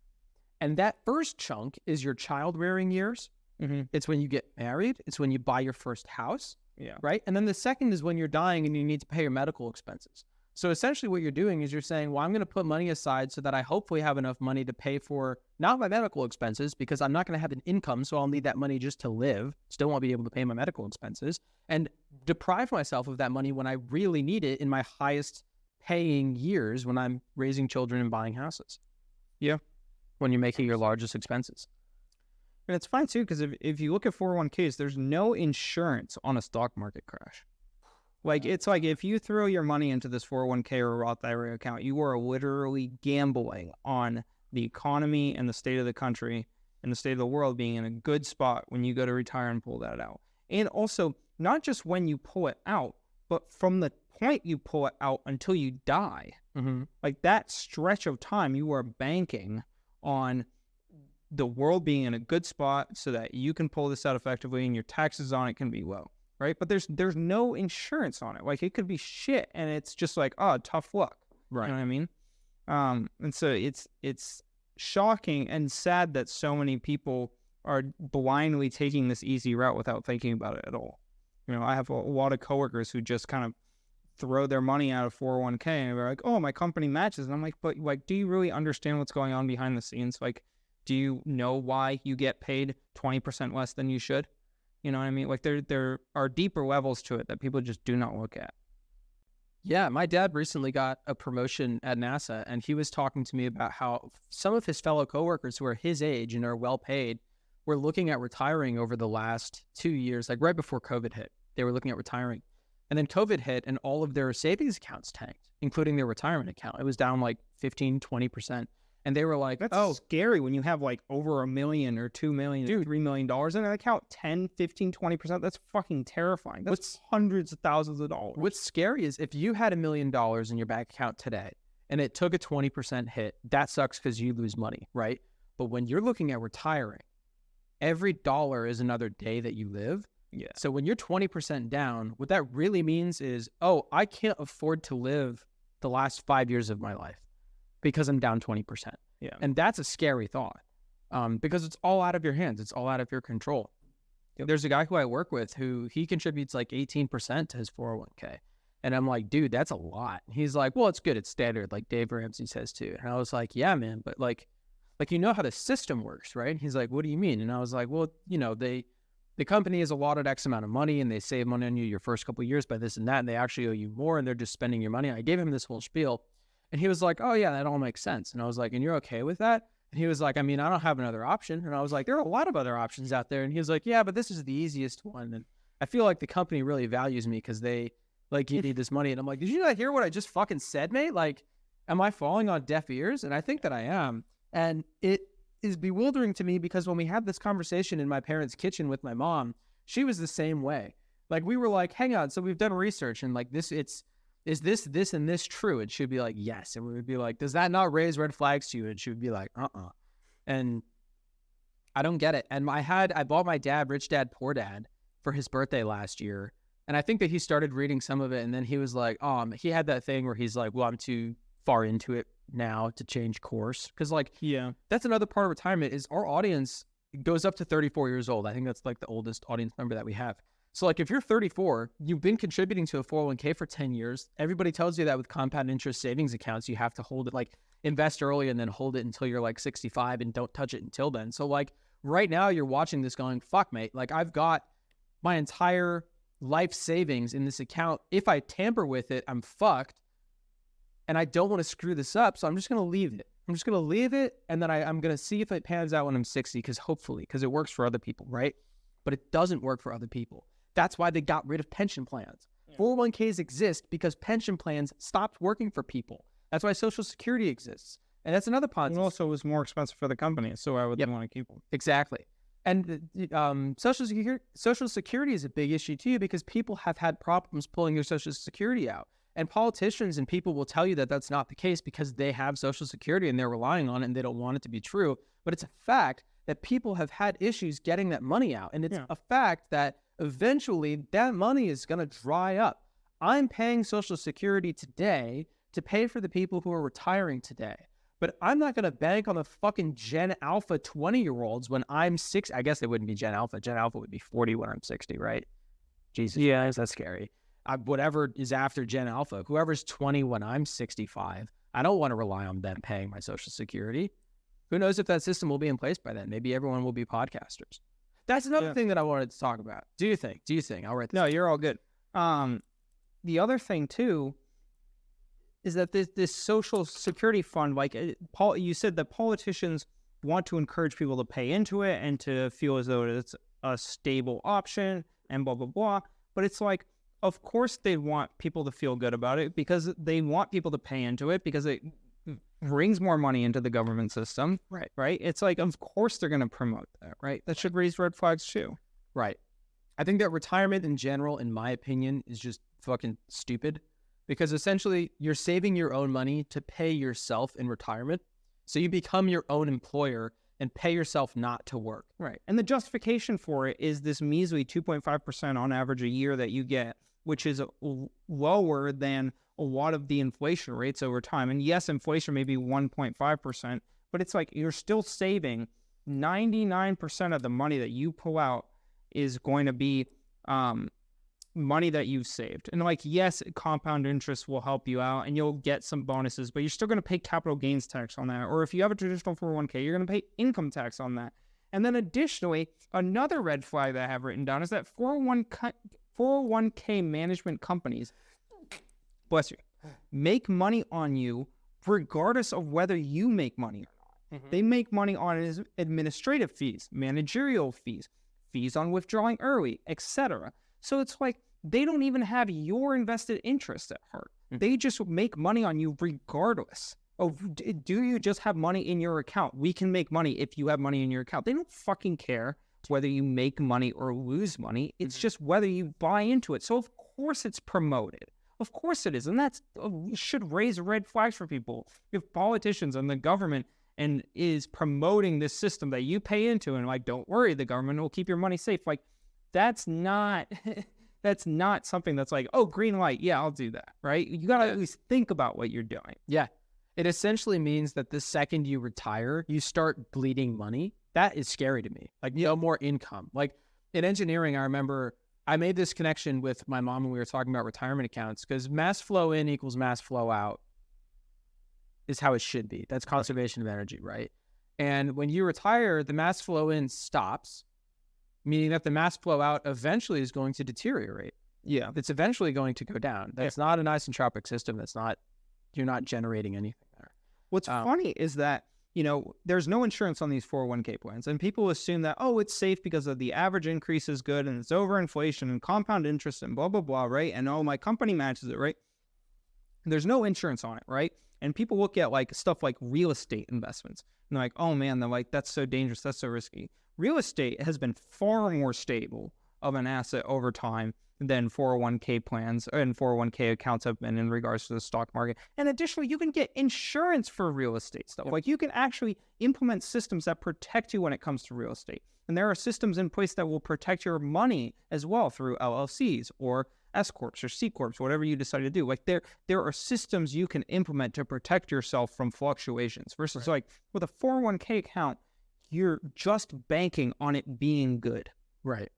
A: And that first chunk is your child rearing years.
B: Mm-hmm.
A: It's when you get married. It's when you buy your first house.
B: Yeah.
A: Right. And then the second is when you're dying and you need to pay your medical expenses. So essentially what you're doing is you're saying, well, I'm going to put money aside so that I hopefully have enough money to pay for not my medical expenses, because I'm not going to have an income. So I'll need that money just to live. Still won't be able to pay my medical expenses, and deprive myself of that money when I really need it in my highest paying years, when I'm raising children and buying houses.
B: Yeah.
A: When you're making your largest expenses.
B: And it's fine too, because if you look at 401ks, there's no insurance on a stock market crash. Like, it's like if you throw your money into this 401k or Roth IRA account, you are literally gambling on the economy and the state of the country and the state of the world being in a good spot when you go to retire and pull that out. And also, not just when you pull it out, but from the point you pull it out until you die.
A: Mm-hmm.
B: Like, that stretch of time, you are banking on the world being in a good spot so that you can pull this out effectively and your taxes on it can be low, right? But there's no insurance on it. Like, it could be shit, and it's just like, oh, tough luck.
A: Right.
B: You know what I mean? And so it's shocking and sad that so many people are blindly taking this easy route without thinking about it at all. I have a lot of coworkers who just kind of throw their money out of 401k and they're like, oh, my company matches. And I'm like, but like, do you really understand what's going on behind the scenes? Like, do you know why you get paid 20% less than you should? You know what I mean? Like, there are deeper levels to it that people just do not look at.
A: Yeah, my dad recently got a promotion at NASA, and he was talking to me about how some of his fellow coworkers who are his age and are well paid were looking at retiring over the last 2 years, like right before COVID hit. They were looking at retiring. And then COVID hit and all of their savings accounts tanked, including their retirement account. It was down like 15, 20%. And they were like,
B: that's scary when you have like over $1 million or $2 million,
A: dude,
B: $3 million in an account, 10, 15, 20%. That's fucking terrifying. That's hundreds of thousands of dollars.
A: What's scary is if you had $1 million in your bank account today and it took a 20% hit, that sucks because you lose money, right? But when you're looking at retiring, every dollar is another day that you live.
B: Yeah.
A: So when you're 20% down, what that really means is, oh, I can't afford to live the last 5 years of my life because I'm down 20%.
B: Yeah.
A: And that's a scary thought, because it's all out of your hands. It's all out of your control. Yep. There's a guy who I work with who he contributes like 18% to his 401k. And I'm like, dude, that's a lot. He's like, well, it's good. It's standard, like Dave Ramsey says too. And I was like, yeah, man, but like you know how the system works, right? He's like, what do you mean? And I was like, well, the company has allotted X amount of money and they save money on you your first couple of years by this and that, and they actually owe you more and they're just spending your money. I gave him this whole spiel. And he was like, oh, yeah, that all makes sense. And I was like, and you're okay with that? And he was like, I mean, I don't have another option. And I was like, there are a lot of other options out there. And he was like, yeah, but this is the easiest one. And I feel like the company really values me because they like give me this money. And I'm like, did you not hear what I just fucking said, mate? Like, am I falling on deaf ears? And I think that I am. And it is bewildering to me because when we had this conversation in my parents' kitchen with my mom, she was the same way. Like, we were like, hang on. So we've done research and like is this, and this true? And she'd be like, yes. And we would be like, does that not raise red flags to you? And she would be like, And I don't get it. And I bought my dad, Rich Dad, Poor Dad, for his birthday last year. And I think that he started reading some of it, and then he was like, he had that thing where he's like, well, I'm too far into it now to change course. Because like, that's another part of retirement is our audience goes up to 34 years old. I think that's like the oldest audience member that we have. So like if you're 34, you've been contributing to a 401k for 10 years. Everybody tells you that with compound interest savings accounts, you have to hold it, like invest early and then hold it until you're like 65 and don't touch it until then. So like right now you're watching this going, fuck mate, like I've got my entire life savings in this account. If I tamper with it, I'm fucked. And I don't want to screw this up. So I'm just going to leave it. And then I'm going to see if it pans out when I'm 60, because it works for other people, right? But it doesn't work for other people. That's why they got rid of pension plans. 401ks exist because pension plans stopped working for people. That's why Social Security exists. And that's another positive.
B: And also it was more expensive for the company, so I would want to keep them.
A: Exactly. And Social Security is a big issue too, because people have had problems pulling their Social Security out. And politicians and people will tell you that that's not the case because they have Social Security and they're relying on it and they don't want it to be true. But it's a fact that people have had issues getting that money out. And it's a fact that eventually that money is going to dry up. I'm paying Social Security today to pay for the people who are retiring today. But I'm not going to bank on the fucking Gen Alpha 20-year-olds when I'm 6. I guess it wouldn't be Gen Alpha. Gen Alpha would be 40 when I'm 60, right? Jesus Christ, that's scary. Whatever is after Gen Alpha, whoever's 20 when I'm 65, I don't want to rely on them paying my Social Security. Who knows if that system will be in place by then? Maybe everyone will be podcasters. That's another thing that I wanted to talk about. Do you think? I'll write this down.
B: You're all good. The other thing, too, is that this Social Security fund, like you said that politicians want to encourage people to pay into it and to feel as though it's a stable option and blah, blah, blah. But it's like, of course they want people to feel good about it because they want people to pay into it because it brings more money into the government system. Right? It's like, of course they're going to promote that, right? That should raise red flags too.
A: Right. I think that retirement in general, in my opinion, is just fucking stupid because essentially you're saving your own money to pay yourself in retirement. So you become your own employer and pay yourself not to work.
B: Right. And the justification for it is this measly 2.5% on average a year that you get, which is lower than a lot of the inflation rates over time. And yes, inflation may be 1.5%, but it's like you're still saving 99% of the money that you pull out is going to be money that you've saved. And like, yes, compound interest will help you out and you'll get some bonuses, but you're still going to pay capital gains tax on that. Or if you have a traditional 401k, you're going to pay income tax on that. And then additionally, another red flag that I have written down is that 401k management companies, bless you, make money on you regardless of whether you make money or not. They make money on administrative fees, managerial fees, fees on withdrawing early, etc. So it's like they don't even have your invested interest at heart. They just make money on you regardless of, do you just have money in your account? We can make money if you have money in your account. They don't fucking care whether you make money or lose money. It's just whether you buy into it. So of course it's promoted. Of course it is. And that's should raise red flags for people. If politicians and the government and is promoting this system that you pay into and like, don't worry, the government will keep your money safe. Like, that's not something that's like, oh, green light. Yeah, I'll do that. Right. You got to at least think about what you're doing.
A: Yeah. It essentially means that the second you retire, you start bleeding money. That is scary to me. Like, no more income. Like in engineering, I remember I made this connection with my mom when we were talking about retirement accounts because mass flow in equals mass flow out is how it should be. That's conservation of energy, right? And when you retire, the mass flow in stops, meaning that the mass flow out eventually is going to deteriorate.
B: Yeah.
A: It's eventually going to go down. That's not an isentropic system. You're not generating anything there.
B: What's funny is that, there's no insurance on these 401k plans. And people assume that, oh, it's safe because of the average increase is good and it's over inflation and compound interest and blah, blah, blah, right? And oh, my company matches it, right? There's no insurance on it, right? And people look at like stuff like real estate investments. And they're like, oh man, they're like, that's so dangerous. That's so risky. Real estate has been far more stable of an asset over time than 401k plans and 401k accounts have been in regards to the stock market. And additionally, you can get insurance for real estate stuff. Like you can actually implement systems that protect you when it comes to real estate. And there are systems in place that will protect your money as well through LLCs or S corps or C corps, whatever you decide to do. Like there are systems you can implement to protect yourself from fluctuations versus like with a 401k account, you're just banking on it being good.
A: Right.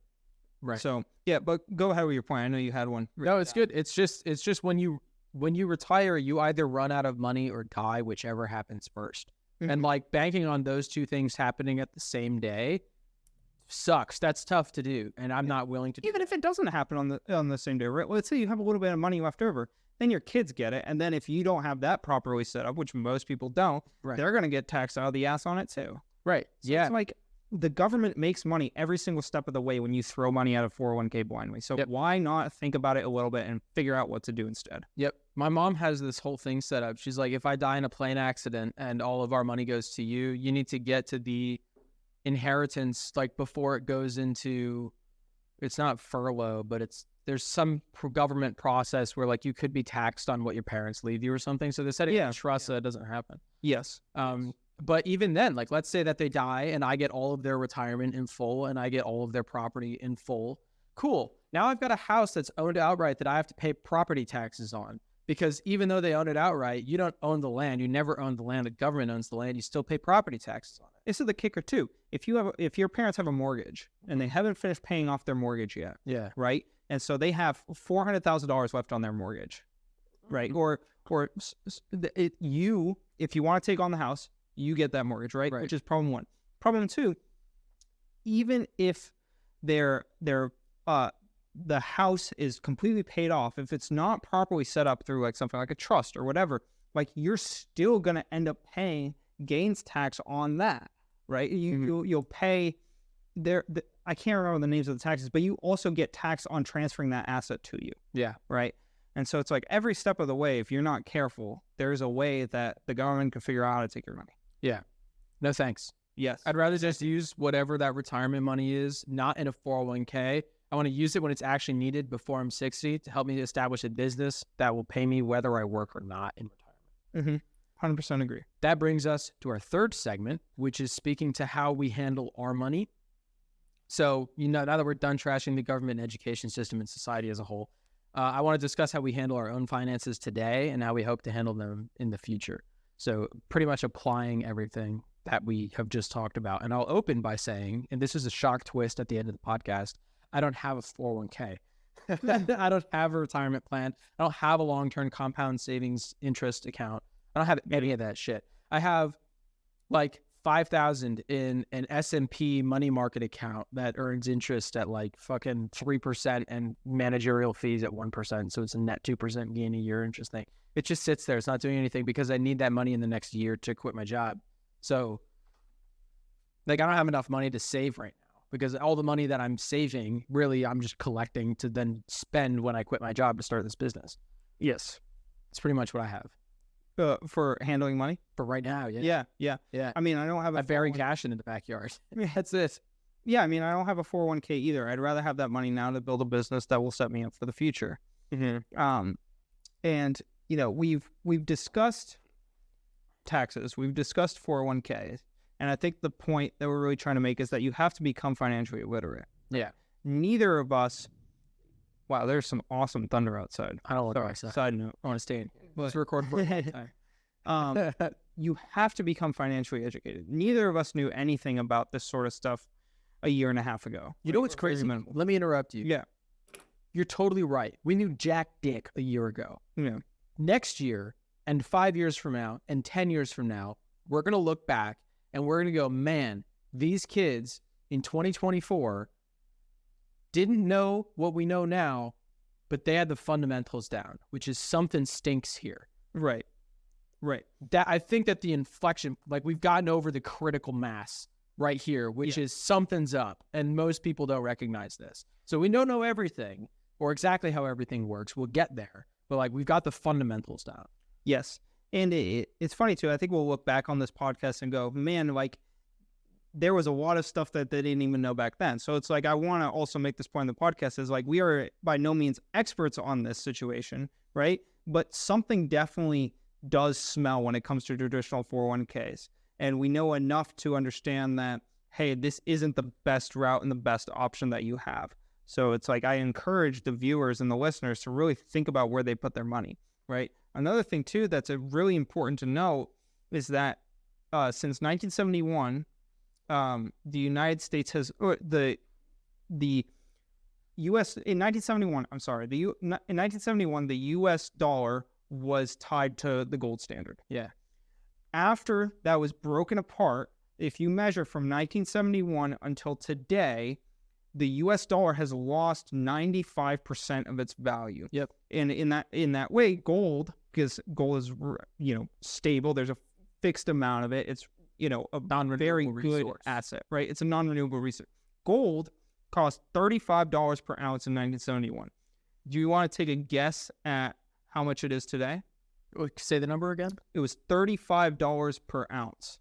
B: So yeah, but go ahead with your point. I know you had one.
A: No, it's good. It's just when you retire, you either run out of money or die, whichever happens first. And like banking on those two things happening at the same day sucks. That's tough to do, and I'm not willing to do
B: Even if it doesn't happen on the same day, right? Let's say you have a little bit of money left over, then your kids get it, and then if you don't have that properly set up, which most people don't, they're going to get taxed out of the ass on it too.
A: Right.
B: So it's like the government makes money every single step of the way when you throw money out of 401k blindly. So why not think about it a little bit and figure out what to do instead?
A: Yep. My mom has this whole thing set up. She's like, if I die in a plane accident and all of our money goes to you, you need to get to the inheritance like before it goes into, it's not furlough, but there's some government process where like you could be taxed on what your parents leave you or something. So they said it in trust so that doesn't happen.
B: Yes.
A: But even then, like let's say that they die and I get all of their retirement in full and I get all of their property in full. Cool. Now I've got a house that's owned outright that I have to pay property taxes on. Because even though they own it outright, you don't own the land. You never own the land. The government owns the land. You still pay property taxes on it.
B: This is the kicker too. If your parents have a mortgage and they haven't finished paying off their mortgage yet, right? And so they have $400,000 left on their mortgage, right? Or if you want to take on the house, you get that mortgage, right? Which is problem one. Problem two, even if the house is completely paid off, if it's not properly set up through like something like a trust or whatever, like you're still going to end up paying gains tax on that, right? You'll pay I can't remember the names of the taxes, but you also get tax on transferring that asset to you.
A: Yeah.
B: Right. And so it's like every step of the way, if you're not careful, there's a way that the government can figure out how to take your money.
A: Yeah. No thanks.
B: Yes.
A: I'd rather just use whatever that retirement money is, not in a 401k. I want to use it when it's actually needed before I'm 60 to help me establish a business that will pay me whether I work or not in retirement.
B: 100% agree.
A: That brings us to our third segment, which is speaking to how we handle our money. So, now that we're done trashing the government and education system and society as a whole, I want to discuss how we handle our own finances today and how we hope to handle them in the future. So pretty much applying everything that we have just talked about. And I'll open by saying, and this is a shock twist at the end of the podcast, I don't have a 401k. I don't have a retirement plan. I don't have a long-term compound savings interest account. I don't have any of that shit. I have like $5,000 in an S&P money market account that earns interest at like fucking 3% and managerial fees at 1%. So it's a net 2% gain a year interest thing. It just sits there. It's not doing anything because I need that money in the next year to quit my job. So like I don't have enough money to save right now because all the money that I'm saving, really I'm just collecting to then spend when I quit my job to start this business.
B: Yes.
A: It's pretty much what I have.
B: For handling money?
A: For right now, yeah.
B: Yeah. I mean, I don't have
A: I bury cash in the backyard.
B: That's it. Yeah, I mean, I don't have a 401k either. I'd rather have that money now to build a business that will set me up for the future. And we've discussed taxes. We've discussed 401ks. And I think the point that we're really trying to make is that you have to become financially literate.
A: Yeah.
B: Neither of us. Wow, there's some awesome thunder outside.
A: I don't look outside.
B: Side note.
A: I want to stay in. Let's record for a time.
B: You have to become financially educated. Neither of us knew anything about this sort of stuff a year and a half ago.
A: You know what's crazy? Let me interrupt you.
B: Yeah.
A: You're totally right. We knew jack dick a year ago.
B: Yeah.
A: Next year and 5 years from now and 10 years from now, we're going to look back and we're going to go, man, these kids in 2024 didn't know what we know now, but they had the fundamentals down, which is something stinks here.
B: Right.
A: That I think that the inflection, like we've gotten over the critical mass right here, which is something's up, and most people don't recognize this. So we don't know everything or exactly how everything works. We'll get there, but like we've got the fundamentals down.
B: Yes, and it's funny too. I think we'll look back on this podcast and go, man, like there was a lot of stuff that they didn't even know back then. So it's like, I want to also make this point in the podcast is like, we are by no means experts on this situation, right? But something definitely does smell when it comes to traditional 401ks. And we know enough to understand that, hey, this isn't the best route and the best option that you have. So it's like, I encourage the viewers and the listeners to really think about where they put their money, right? Another thing too, that's a really important to know is that since 1971, the United States has, the U.S. in 1971. I'm sorry. In 1971, the U.S. dollar was tied to the gold standard.
A: Yeah.
B: After that was broken apart, if you measure from 1971 until today, the U.S. dollar has lost 95% of its value.
A: Yep.
B: And in that way, gold, because gold is stable. There's a fixed amount of it. It's a very good asset, right? It's a non-renewable resource. Gold cost $35 per ounce in 1971. Do you want to take a guess at how much it is today?
A: Say the number again.
B: It was $35 per ounce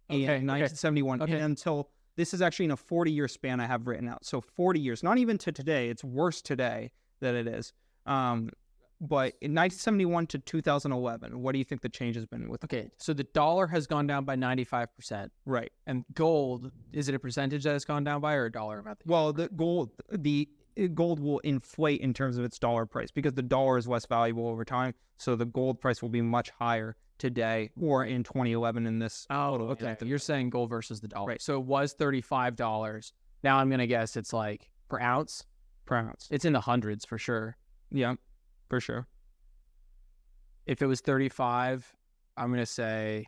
B: in 1971.
A: Okay.
B: And until, this is actually in a 40-year span I have written out. So 40 years, not even to today. It's worse today than it is. But in 1971 to 2011, what do you think the change has been with?
A: Okay, so the dollar has gone down by 95%.
B: Right.
A: And gold, is it a percentage that has gone down by or a dollar amount?
B: Well, the gold will inflate in terms of its dollar price because the dollar is less valuable over time. So the gold price will be much higher today or in 2011 in this.
A: Oh, okay. You're saying gold versus the dollar.
B: Right.
A: So it was $35. Now I'm going to guess it's like per ounce.
B: Per ounce.
A: It's in the hundreds for sure.
B: Yeah, for sure.
A: If it was 35, I'm going to say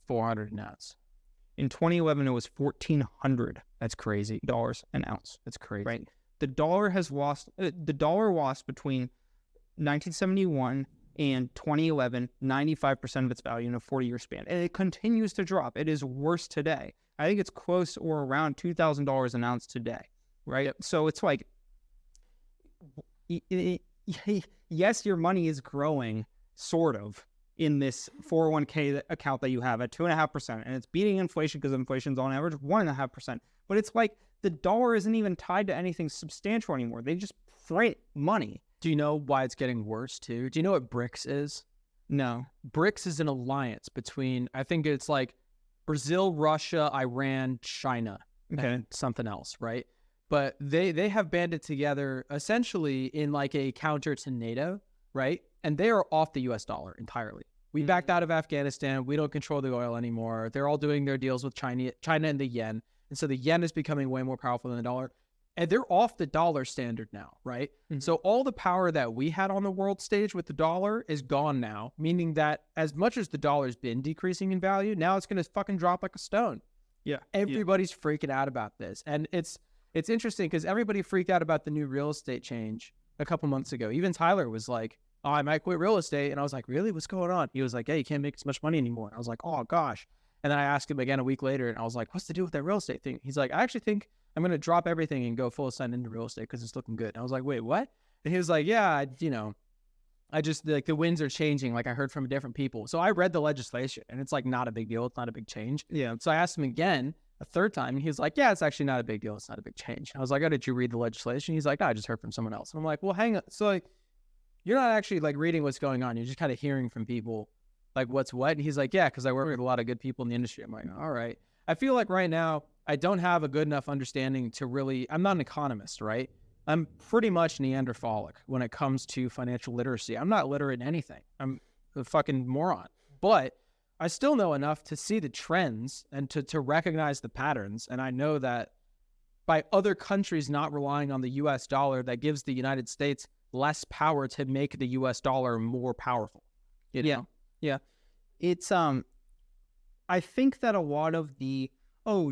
A: 400 an ounce.
B: In 2011, it was $1,400.
A: That's crazy.
B: Dollars an ounce.
A: That's crazy.
B: Right. The dollar lost between 1971 and 2011, 95% of its value in a 40-year span. And it continues to drop. It is worse today. I think it's close or around $2,000 an ounce today. Right.
A: Yep.
B: So it's like, yes, your money is growing sort of in this 401k account that you have at 2.5%, and it's beating inflation because inflation's on average 1.5%. But it's like the dollar isn't even tied to anything substantial anymore. They just print money.
A: Do you know why it's getting worse too? Do you know what BRICS is?
B: No.
A: BRICS is an alliance between, I think it's like Brazil, Russia, Iran, China, and something else, right? But they have banded together essentially in like a counter to NATO, right? And they are off the U.S. dollar entirely. We backed out of Afghanistan. We don't control the oil anymore. They're all doing their deals with China and the yen. And so the yen is becoming way more powerful than the dollar. And they're off the dollar standard now, right? Mm-hmm. So all the power that we had on the world stage with the dollar is gone now, meaning that as much as the dollar's been decreasing in value, now it's going to fucking drop like a stone.
B: Yeah.
A: Everybody's freaking out about this. And it's interesting because everybody freaked out about the new real estate change a couple months ago. Even Tyler was like, oh, I might quit real estate. And I was like, really? What's going on? He was like, hey, you can't make as much money anymore. And I was like, oh, gosh. And then I asked him again a week later, and I was like, what's the deal with that real estate thing? He's like, I actually think I'm going to drop everything and go full ascent into real estate because it's looking good. And I was like, wait, what? And he was like, yeah, I just, like, the winds are changing. Like, I heard from different people. So I read the legislation, and it's, like, not a big deal. It's not a big change.
B: Yeah.
A: So I asked him again a third time, and he was like, yeah, it's actually not a big deal. It's not a big change. And I was like, oh, did you read the legislation? He's like, no, I just heard from someone else. And I'm like, well, hang on. So, like, you're not actually, like, reading what's going on. You're just kind of hearing from people, like, what's what. And he's like, yeah, because I work with a lot of good people in the industry. I'm like, all right. I feel like right now I don't have a good enough understanding to really, I'm not an economist, right? I'm pretty much Neanderthalic when it comes to financial literacy. I'm not literate in anything. I'm a fucking moron. But I still know enough to see the trends and to recognize the patterns. And I know that by other countries not relying on the US dollar, that gives the United States less power to make the US dollar more powerful. You know?
B: Yeah. It's, I think that a lot of the,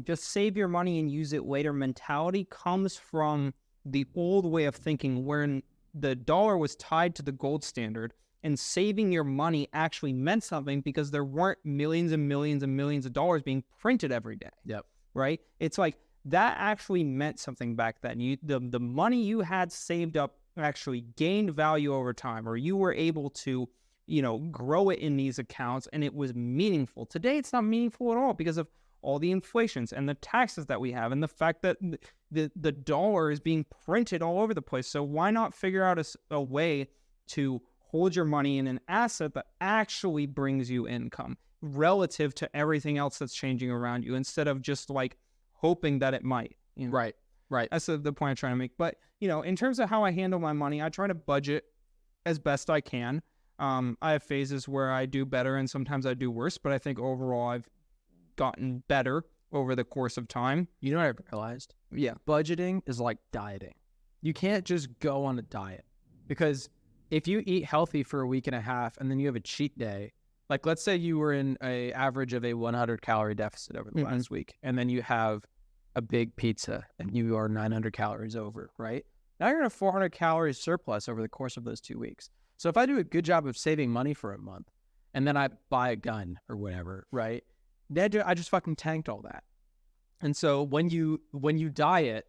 B: just save your money and use it later mentality comes from the old way of thinking where the dollar was tied to the gold standard and saving your money actually meant something because there weren't millions and millions and millions of dollars being printed every day.
A: Yep.
B: Right? It's like that actually meant something back then. The money you had saved up actually gained value over time, or you were able to, grow it in these accounts, and it was meaningful. Today, it's not meaningful at all because of all the inflations and the taxes that we have and the fact that the dollar is being printed all over the place. So why not figure out a way to hold your money in an asset that actually brings you income relative to everything else that's changing around you, instead of just like hoping that it might, you know?
A: Right.
B: That's the point I'm trying to make. But, you know, in terms of how I handle my money, I try to budget as best I can. I have phases where I do better and sometimes I do worse, but I think overall I've gotten better over the course of time.
A: You know what I realized?
B: Yeah.
A: Budgeting is like dieting. You can't just go on a diet, because if you eat healthy for a week and a half and then you have a cheat day, like let's say you were in a average of a 100 calorie deficit over the last week, and then you have a big pizza and you are 900 calories over, right? Now you're in a 400 calories surplus over the course of those 2 weeks. So if I do a good job of saving money for a month and then I buy a gun or whatever, right? I just fucking tanked all that. And so when you diet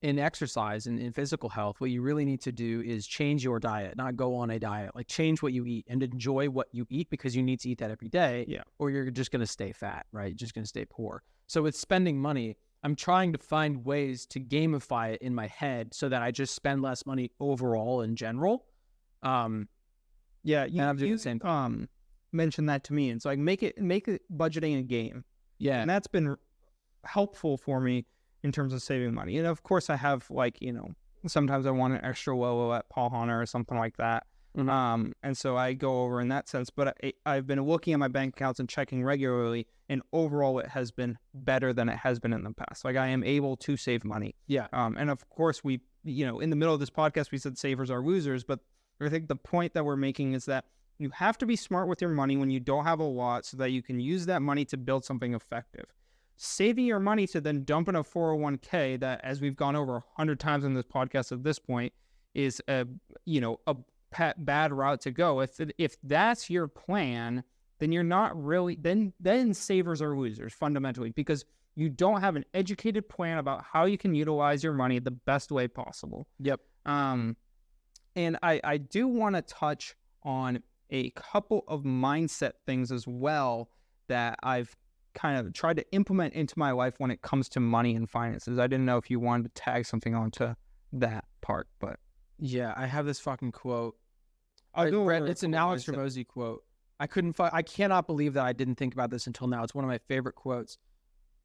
A: in exercise and in physical health, what you really need to do is change your diet, not go on a diet. Like change what you eat and enjoy what you eat, because you need to eat that every day.
B: Yeah.
A: Or you're just going to stay fat, right? You're just going to stay poor. So with spending money, I'm trying to find ways to gamify it in my head so that I just spend less money overall in general.
B: Yeah, you mentioned that to me. And so I make it budgeting a game.
A: Yeah.
B: And that's been helpful for me in terms of saving money. And of course I have, like, you know, sometimes I want an extra Lolo at Paul Hunter or something like that.
A: Mm-hmm.
B: And so I go over in that sense, but I've been looking at my bank accounts and checking regularly, and overall it has been better than it has been in the past. Like I am able to save money.
A: Yeah.
B: And of course we, you know, in the middle of this podcast, we said savers are losers, but I think the point that we're making is that you have to be smart with your money when you don't have a lot, so that you can use that money to build something effective. Saving your money to then dump in a 401k that, as we've gone over 100 times in this podcast at this point, is a bad route to go. If that's your plan, then you're not really, then savers are losers fundamentally, because you don't have an educated plan about how you can utilize your money the best way possible.
A: Yep.
B: And I do want to touch on a couple of mindset things as well that I've kind of tried to implement into my life when it comes to money and finances. I didn't know if you wanted to tag something onto that part, but
A: yeah, I have this fucking quote.
B: It's
A: an Alex Ramosi quote. I cannot believe that I didn't think about this until now. It's one of my favorite quotes.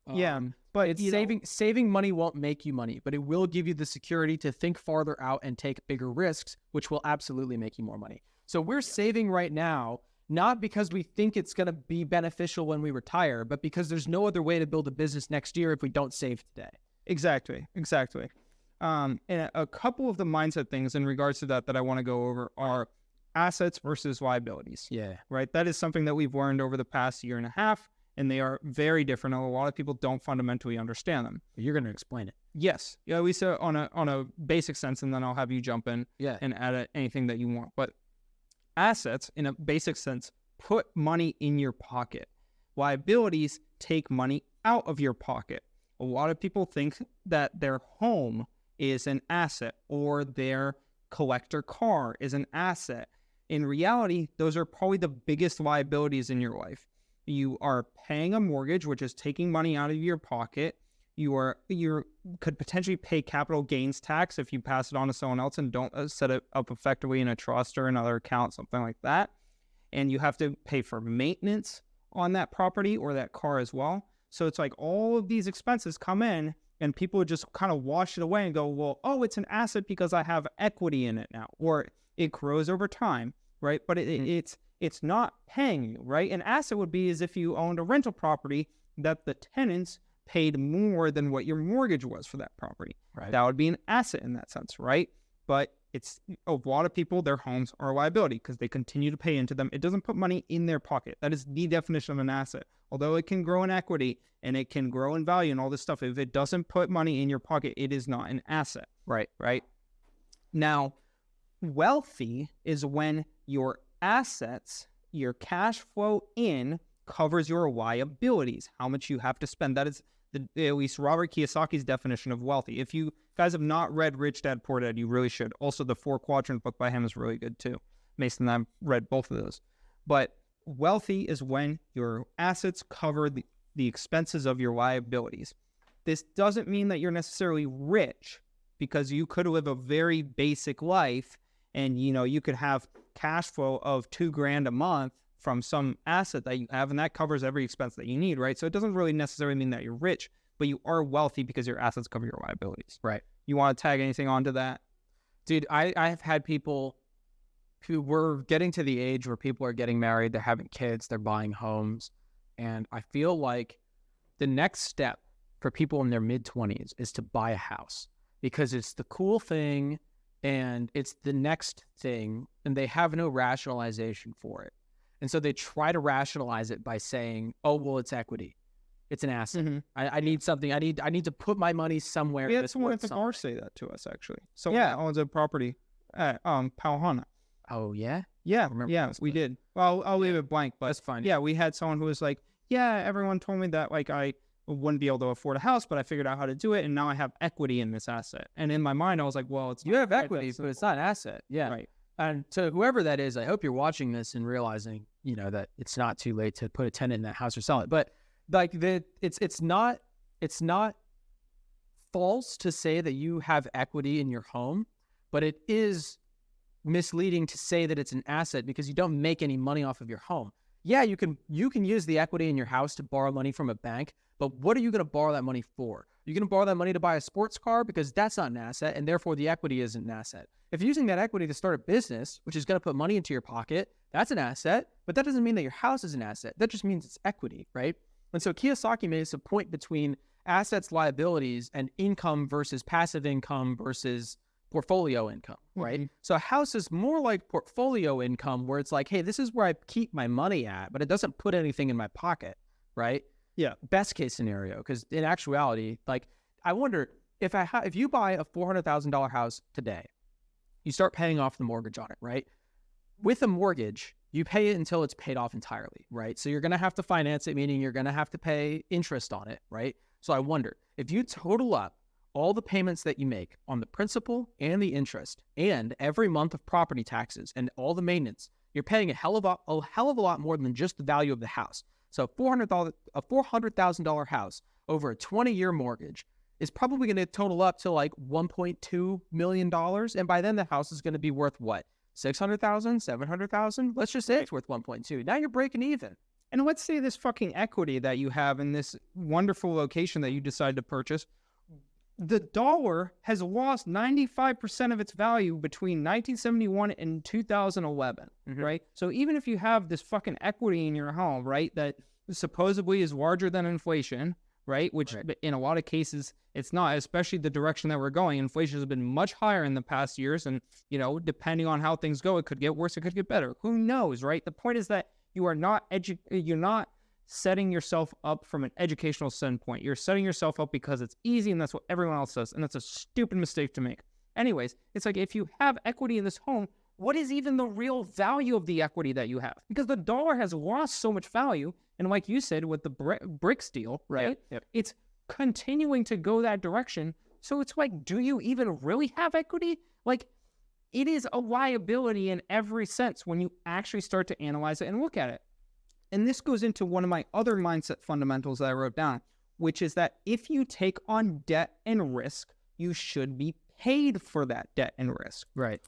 A: But it's saving money won't make you money, but it will give you the security to think farther out and take bigger risks, which will absolutely make you more money. So we're saving right now, not because we think it's going to be beneficial when we retire, but because there's no other way to build a business next year if we don't save today.
B: Exactly. And a couple of the mindset things in regards to that I want to go over are assets versus liabilities.
A: Yeah.
B: Right. That is something that we've learned over the past year and a half, and they are very different. A lot of people don't fundamentally understand them.
A: You're going to explain it.
B: Yes. Yeah, at least on a basic sense, and then I'll have you jump in and add anything that you want. But assets, in a basic sense, put money in your pocket. Liabilities take money out of your pocket. A lot of people think that their home is an asset or their collector car is an asset. In reality, those are probably the biggest liabilities in your life. You are paying a mortgage, which is taking money out of your pocket. You could potentially pay capital gains tax if you pass it on to someone else and don't set it up effectively in a trust or another account, something like that. And you have to pay for maintenance on that property or that car as well. So it's like all of these expenses come in, and people just kind of wash it away and go, well, oh, it's an asset because I have equity in it now, or it grows over time, right? But it's not paying you, right? An asset would be as if you owned a rental property that the tenants paid more than what your mortgage was for that property.
A: Right.
B: That would be an asset in that sense, right? But it's a lot of people, their homes are a liability because they continue to pay into them. It doesn't put money in their pocket. That is the definition of an asset. Although it can grow in equity and it can grow in value and all this stuff, if it doesn't put money in your pocket, it is not an asset.
A: Right.
B: Now, wealthy is when your assets, your cash flow in, covers your liabilities, how much you have to spend. That is at least Robert Kiyosaki's definition of wealthy. If you guys have not read Rich Dad Poor Dad, you really should. Also, the 4-Quadrant book by him is really good too. Mason and I read both of those. But wealthy is when your assets cover the expenses of your liabilities. This doesn't mean that you're necessarily rich, because you could live a very basic life and, you could have cash flow of $2,000 a month from some asset that you have, and that covers every expense that you need, right? So it doesn't really necessarily mean that you're rich, but you are wealthy because your assets cover your liabilities.
A: Right.
B: You want to tag anything onto that?
A: Dude, I have had people who were getting to the age where people are getting married, they're having kids, they're buying homes. And I feel like the next step for people in their mid-20s is to buy a house, because it's the cool thing and it's the next thing, and they have no rationalization for it. And so they try to rationalize it by saying, oh, well, it's equity. It's an asset.
B: Mm-hmm.
A: I need something. I need to put my money somewhere.
B: We had someone at the bar say that to us, actually. Someone
A: Yeah.
B: that owns a property at Pauhana.
A: Oh, yeah?
B: Yeah,
A: remember
B: yeah,
A: this,
B: we
A: but-
B: did. Well, I'll leave it blank, but
A: That's fine.
B: yeah, we had someone who was like, yeah, everyone told me that like I wouldn't be able to afford a house, but I figured out how to do it, and now I have equity in this asset. And in my mind, I was like, well, it's
A: You have
B: quite
A: equity,
B: that
A: but it's not an asset. Yeah.
B: right.
A: And to whoever that is, I hope you're watching this and realizing, that it's not too late to put a tenant in that house or sell it. But like it's not false to say that you have equity in your home, but it is misleading to say that it's an asset because you don't make any money off of your home. Yeah, you can use the equity in your house to borrow money from a bank, but what are you going to borrow that money for? You're going to borrow that money to buy a sports car, because that's not an asset, and therefore the equity isn't an asset. If you're using that equity to start a business, which is going to put money into your pocket, that's an asset, but that doesn't mean that your house is an asset. That just means it's equity, right? And so Kiyosaki makes a point between assets, liabilities, and income versus passive income versus portfolio income, right?
B: Mhm.
A: So a house is more like portfolio income, where it's like, hey, this is where I keep my money at, but it doesn't put anything in my pocket, right?
B: Yeah.
A: Best case scenario, because in actuality, like, I wonder if you buy a $400,000 house today, you start paying off the mortgage on it, right? With a mortgage, you pay it until it's paid off entirely, right? So you're going to have to finance it, meaning you're going to have to pay interest on it, right? So I wonder, if you total up all the payments that you make on the principal and the interest and every month of property taxes and all the maintenance, you're paying a hell of a lot more than just the value of the house. So a $400,000 house over a 20-year mortgage is probably going to total up to like $1.2 million. And by then the house is going to be worth what? 600,000, 700,000? Let's just say it's worth 1.2. Now you're breaking even.
B: And let's say this fucking equity that you have in this wonderful location that you decide to purchase, the dollar has lost 95% of its value between 1971 and 2011, right? So even if you have this fucking equity in your home, right, that supposedly is larger than inflation, right, which in a lot of cases it's not, especially the direction that we're going. Inflation has been much higher in the past years, and, depending on how things go, it could get worse, it could get better. Who knows, right? The point is that you are not you're not setting yourself up from an educational standpoint. You're setting yourself up because it's easy, and that's what everyone else does, and that's a stupid mistake to make. Anyways, it's like, if you have equity in this home, what is even the real value of the equity that you have? Because the dollar has lost so much value, and like you said with the BRICS deal, right?
A: Yep.
B: It's continuing to go that direction. So it's like, do you even really have equity? Like, it is a liability in every sense when you actually start to analyze it and look at it. And this goes into one of my other mindset fundamentals that I wrote down, which is that if you take on debt and risk, you should be paid for that debt and risk.
A: Right.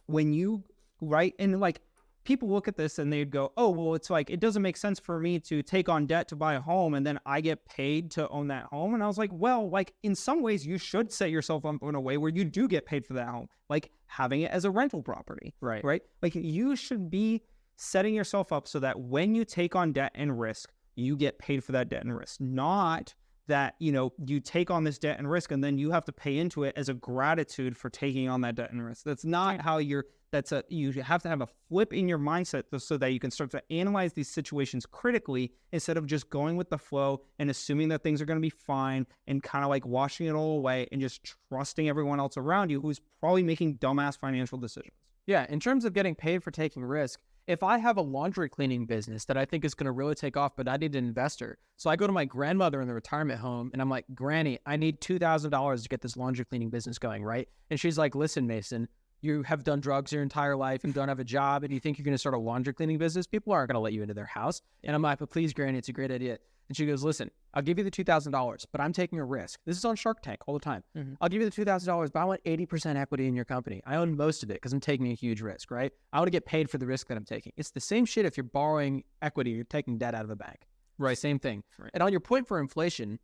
B: And like, people look at this and they'd go, oh, well, it's like, it doesn't make sense for me to take on debt to buy a home and then I get paid to own that home. And I was like, well, like, in some ways you should set yourself up in a way where you do get paid for that home, like having it as a rental property.
A: Right.
B: Like, you should be setting yourself up so that when you take on debt and risk, you get paid for that debt and risk. Not that, you take on this debt and risk and then you have to pay into it as a gratitude for taking on that debt and risk. That's not how you have to have a flip in your mindset so that you can start to analyze these situations critically instead of just going with the flow and assuming that things are going to be fine and kind of like washing it all away and just trusting everyone else around you who's probably making dumbass financial decisions.
A: Yeah. In terms of getting paid for taking risk, if I have a laundry cleaning business that I think is going to really take off, but I need an investor. So I go to my grandmother in the retirement home and I'm like, Granny, I need $2,000 to get this laundry cleaning business going, right? And she's like, listen, Mason, you have done drugs your entire life and don't have a job and you think you're going to start a laundry cleaning business, people aren't going to let you into their house. And I'm like, but please, Granny, it's a great idea. And she goes, listen, I'll give you the $2,000, but I'm taking a risk. This is on Shark Tank all the time. I'll give you the $2,000, but I want 80% equity in your company. I own most of it because I'm taking a huge risk, right? I want to get paid for the risk that I'm taking. It's the same shit if you're borrowing equity, you're taking debt out of a bank. Right. Same thing. Right. And on your point for inflation,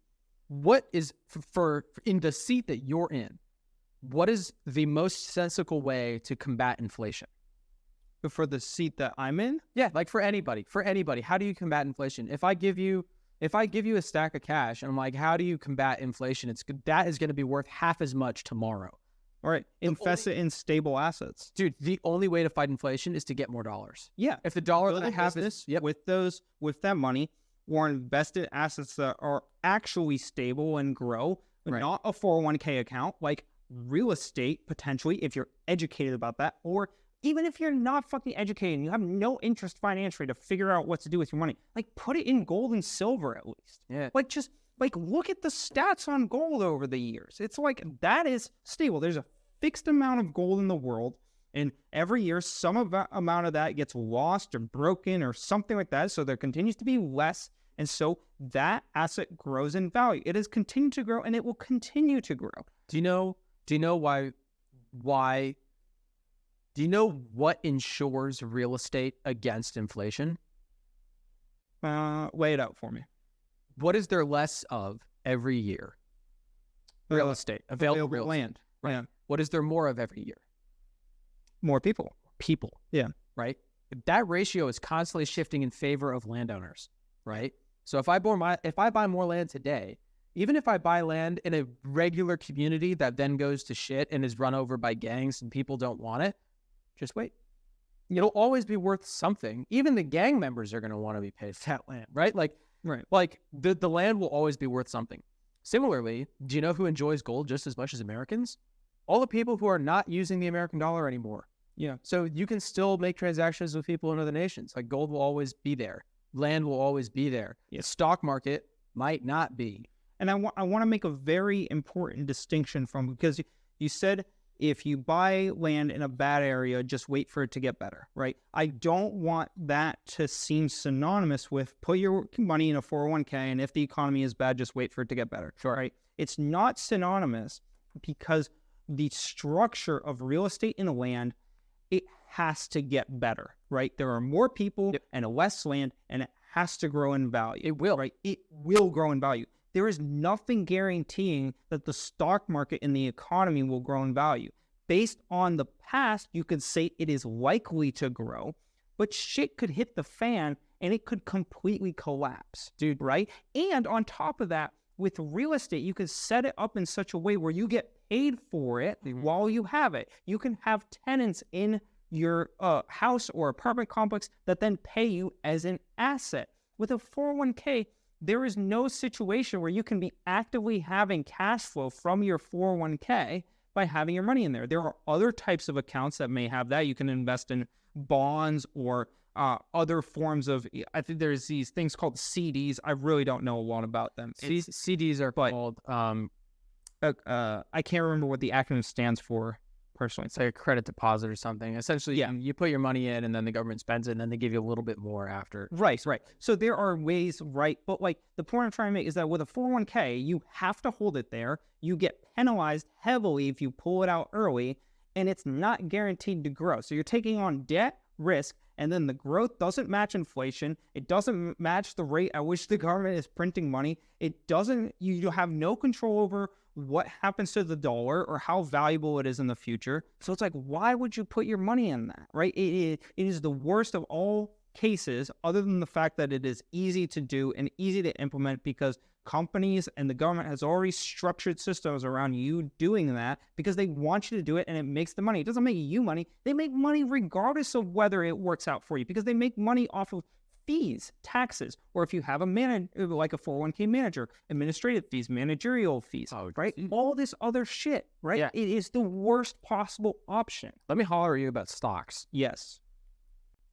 A: what is for in the seat that you're in, what is the most sensible way to combat inflation?
B: For the seat that I'm in?
A: Yeah, like for anybody, how do you combat inflation? If I give you a stack of cash and I'm like, how do you combat inflation? That is going to be worth half as much tomorrow.
B: All right. Invest it in stable assets.
A: Dude, the only way to fight inflation is to get more dollars.
B: Yeah.
A: If the dollar that happens
B: with that money, or invest in assets that are actually stable and grow, but not a 401k account, like real estate, potentially, if you're educated about that, or even if you're not fucking educated and you have no interest financially to figure out what to do with your money, like put it in gold and silver at least.
A: Yeah.
B: Like just like look at the stats on gold over the years. It's like that is stable. There's a fixed amount of gold in the world, and every year some amount of that gets lost or broken or something like that. So there continues to be less. And so that asset grows in value. It has continued to grow and it will continue to grow.
A: Do you know what insures real estate against inflation?
B: Lay it out for me.
A: What is there less of every year? Real estate. Available real
B: land.
A: Right.
B: Yeah.
A: What is there more of every year?
B: More people. Yeah.
A: Right? That ratio is constantly shifting in favor of landowners. Right? So if I buy more land today, even if I buy land in a regular community that then goes to shit and is run over by gangs and people don't want it, just wait. It'll always be worth something. Even the gang members are going to want to be paid for that land, right? Like the land will always be worth something. Similarly, do you know who enjoys gold just as much as Americans? All the people who are not using the American dollar anymore.
B: Yeah.
A: So you can still make transactions with people in other nations. Like gold will always be there. Land will always be there.
B: Yeah.
A: The stock market might not be.
B: And I want to make a very important distinction because you said if you buy land in a bad area, just wait for it to get better, right? I don't want that to seem synonymous with put your money in a 401k and if the economy is bad, just wait for it to get better.
A: Sure.
B: Right? It's not synonymous because the structure of real estate in the land, it has to get better, right? There are more people and less land, and it has to grow in value.
A: It will.
B: Right? It will grow in value. There is nothing guaranteeing that the stock market and the economy will grow in value. Based on the past, you could say it is likely to grow, but shit could hit the fan and it could completely collapse, dude, right? And on top of that, with real estate, you can set it up in such a way where you get paid for it while you have it. You can have tenants in your house or apartment complex that then pay you as an asset. With a 401k, there is no situation where you can be actively having cash flow from your 401k by having your money in there. There are other types of accounts that may have that. You can invest in bonds or other forms of, I think there's these things called CDs. I really don't know a lot about them.
A: CDs are called,
B: I can't remember what the acronym stands for personally.
A: It's like a credit deposit or something. Essentially, you put your money in and then the government spends it and then they give you a little bit more after.
B: Right. So there are ways, right? But like the point I'm trying to make is that with a 401k, you have to hold it there. You get penalized heavily if you pull it out early, and it's not guaranteed to grow. So you're taking on debt, risk, and then the growth doesn't match inflation. It doesn't match the rate at which the government is printing money. It doesn't, you have no control over what happens to the dollar or how valuable it is in the future. So it's like, why would you put your money in that, right? It is the worst of all cases, other than the fact that it is easy to do and easy to implement because companies and the government has already structured systems around you doing that because they want you to do it and it makes the money. It doesn't make you money. They make money regardless of whether it works out for you because they make money off of fees, taxes, or if you have like a 401k manager, administrative fees, managerial fees, right? All this other shit, right?
A: Yeah.
B: It is the worst possible option.
A: Let me holler at you about stocks.
B: Yes.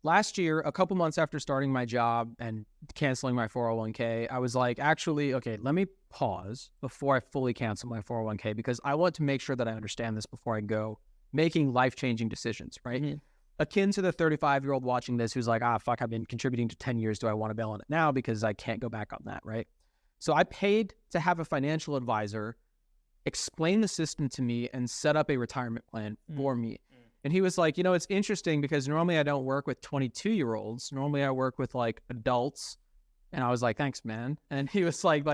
A: Last year, a couple months after starting my job and canceling my 401k, I was like, actually, okay, let me pause before I fully cancel my 401k because I want to make sure that I understand this before I go making life-changing decisions, right?
B: Mm-hmm.
A: Akin to the 35-year-old watching this who's like, fuck, I've been contributing to 10 years. Do I want to bail on it now because I can't go back on that, right? So I paid to have a financial advisor explain the system to me and set up a retirement plan for me. And he was like, it's interesting because normally I don't work with 22-year-olds. Normally I work with like adults. And I was like, thanks, man. And he was like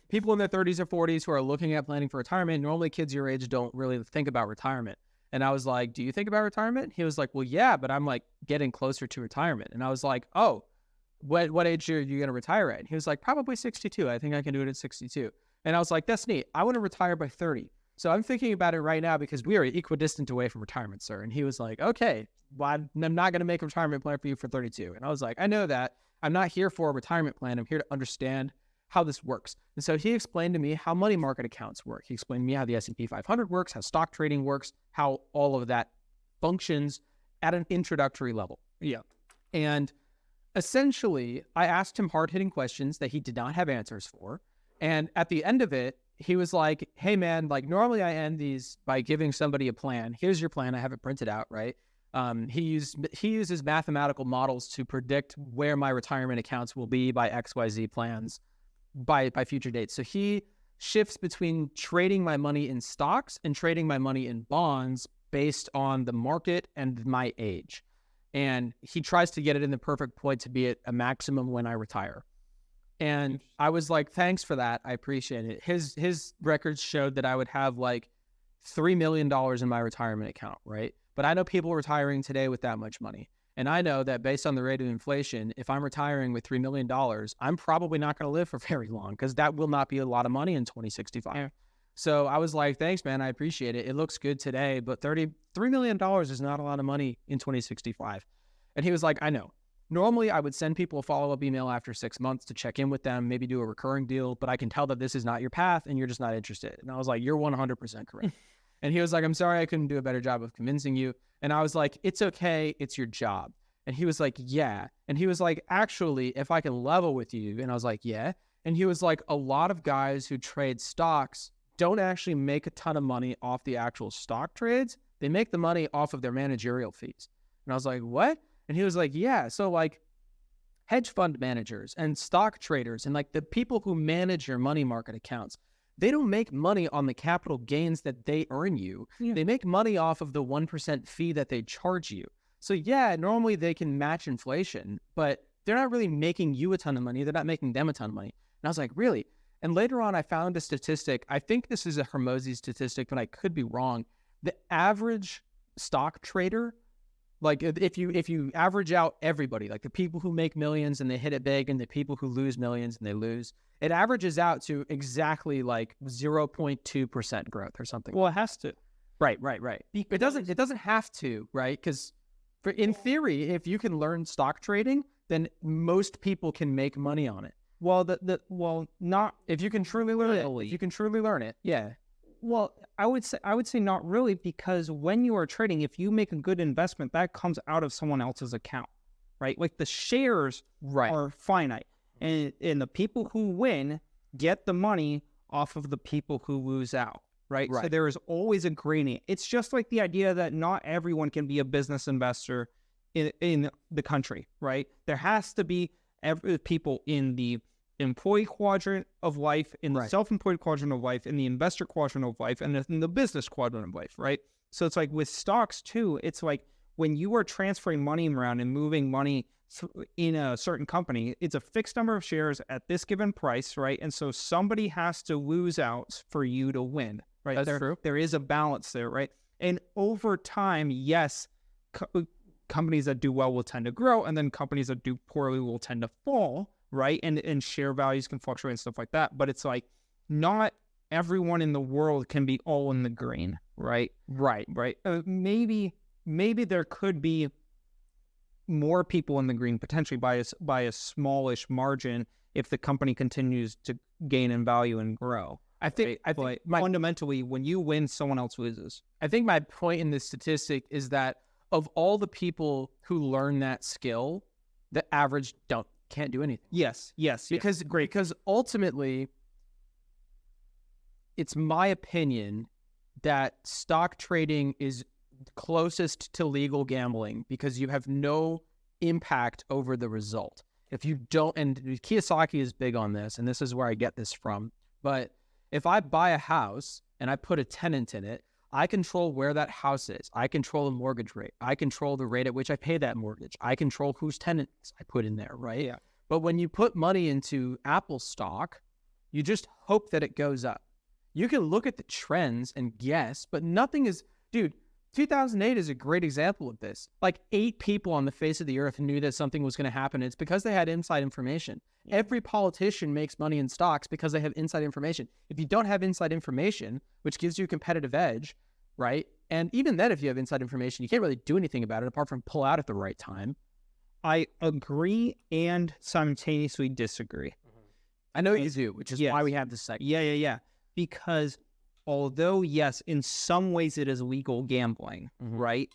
A: people in their 30s or 40s who are looking at planning for retirement, normally kids your age don't really think about retirement. And I was like, do you think about retirement? He was like, well, yeah, but I'm like getting closer to retirement. And I was like, oh, what age are you going to retire at? And he was like, probably 62. I think I can do it at 62. And I was like, that's neat. I want to retire by 30. So I'm thinking about it right now because we are equidistant away from retirement, sir. And he was like, okay, well, I'm not going to make a retirement plan for you for 32. And I was like, I know that. I'm not here for a retirement plan. I'm here to understand how this works. And so he explained to me how money market accounts work. He explained to me how the S&P 500 works, how stock trading works, how all of that functions at an introductory level.
B: Yeah.
A: And essentially, I asked him hard-hitting questions that he did not have answers for. And at the end of it, he was like, hey, man, like normally I end these by giving somebody a plan. Here's your plan. I have it printed out, right? He uses mathematical models to predict where my retirement accounts will be by XYZ plans by future dates. So he shifts between trading my money in stocks and trading my money in bonds based on the market and my age. And he tries to get it in the perfect point to be at a maximum when I retire. And I was like, thanks for that. I appreciate it. His records showed that I would have like $3 million in my retirement account, right? But I know people retiring today with that much money. And I know that based on the rate of inflation, if I'm retiring with $3 million, I'm probably not going to live for very long because that will not be a lot of money in 2065. Yeah. So I was like, thanks, man. I appreciate it. It looks good today, but $3 million is not a lot of money in 2065. And he was like, I know. Normally, I would send people a follow-up email after 6 months to check in with them, maybe do a recurring deal, but I can tell that this is not your path and you're just not interested. And I was like, you're 100% correct. And he was like, I'm sorry I couldn't do a better job of convincing you. And I was like, it's okay. It's your job. And he was like, yeah. And he was like, actually, if I can level with you. And I was like, yeah. And he was like, a lot of guys who trade stocks don't actually make a ton of money off the actual stock trades. They make the money off of their managerial fees. And I was like, what? And he was like, yeah. So like hedge fund managers and stock traders and like the people who manage your money market accounts, they don't make money on the capital gains that they earn you. Yeah. They make money off of the 1% fee that they charge you. So yeah, normally they can match inflation, but they're not really making you a ton of money. They're not making them a ton of money. And I was like, really? And later on, I found a statistic. I think this is a Hormozi statistic, but I could be wrong. The average stock trader, like if you average out everybody, like the people who make millions and they hit it big and the people who lose millions and they lose, it averages out to exactly like 0.2% growth or something.
B: Well, it has to.
A: Right. It doesn't have to, right? Because in theory, if you can learn stock trading, then most people can make money on it.
B: Well, not
A: if you can truly learn it. If you can truly learn it, yeah.
B: Well, I would say not really, because when you are trading, if you make a good investment, that comes out of someone else's account, right? Like the shares are finite, and the people who win get the money off of the people who lose out, right? So there is always a gradient. It's just like the idea that not everyone can be a business investor in the country, right? There has to be people in the employee quadrant of life, in the self-employed quadrant of life, in the investor quadrant of life, and in the business quadrant of life, right? So it's like with stocks too, it's like when you are transferring money around and moving money in a certain company, it's a fixed number of shares at this given price, right? And so somebody has to lose out for you to win, right?
A: That's true.
B: There is a balance there, right? And over time, yes, companies that do well will tend to grow, and then companies that do poorly will tend to fall, right? And share values can fluctuate and stuff like that. But it's like not everyone in the world can be all in the green, right?
A: Right.
B: Maybe there could be more people in the green potentially by a smallish margin if the company continues to gain in value and grow.
A: I think
B: fundamentally, when you win, someone else loses.
A: I think my point in this statistic is that of all the people who learn that skill, the average can't do anything.
B: Yes.
A: Because ultimately, it's my opinion that stock trading is closest to legal gambling because you have no impact over the result. If you don't, and Kiyosaki is big on this, and this is where I get this from, but if I buy a house and I put a tenant in it, I control where that house is. I control the mortgage rate. I control the rate at which I pay that mortgage. I control whose tenants I put in there, right?
B: Yeah.
A: But when you put money into Apple stock, you just hope that it goes up. You can look at the trends and guess, but nothing is, dude, 2008 is a great example of this. Like 8 people on the face of the earth knew that something was going to happen. It's because they had inside information. Every politician makes money in stocks because they have inside information. If you don't have inside information, which gives you a competitive edge, right? And even then, if you have inside information, you can't really do anything about it apart from pull out at the right time.
B: I agree and simultaneously disagree.
A: I know you do, which is why we have this segment.
B: Yeah. Because although, yes, in some ways it is legal gambling, right?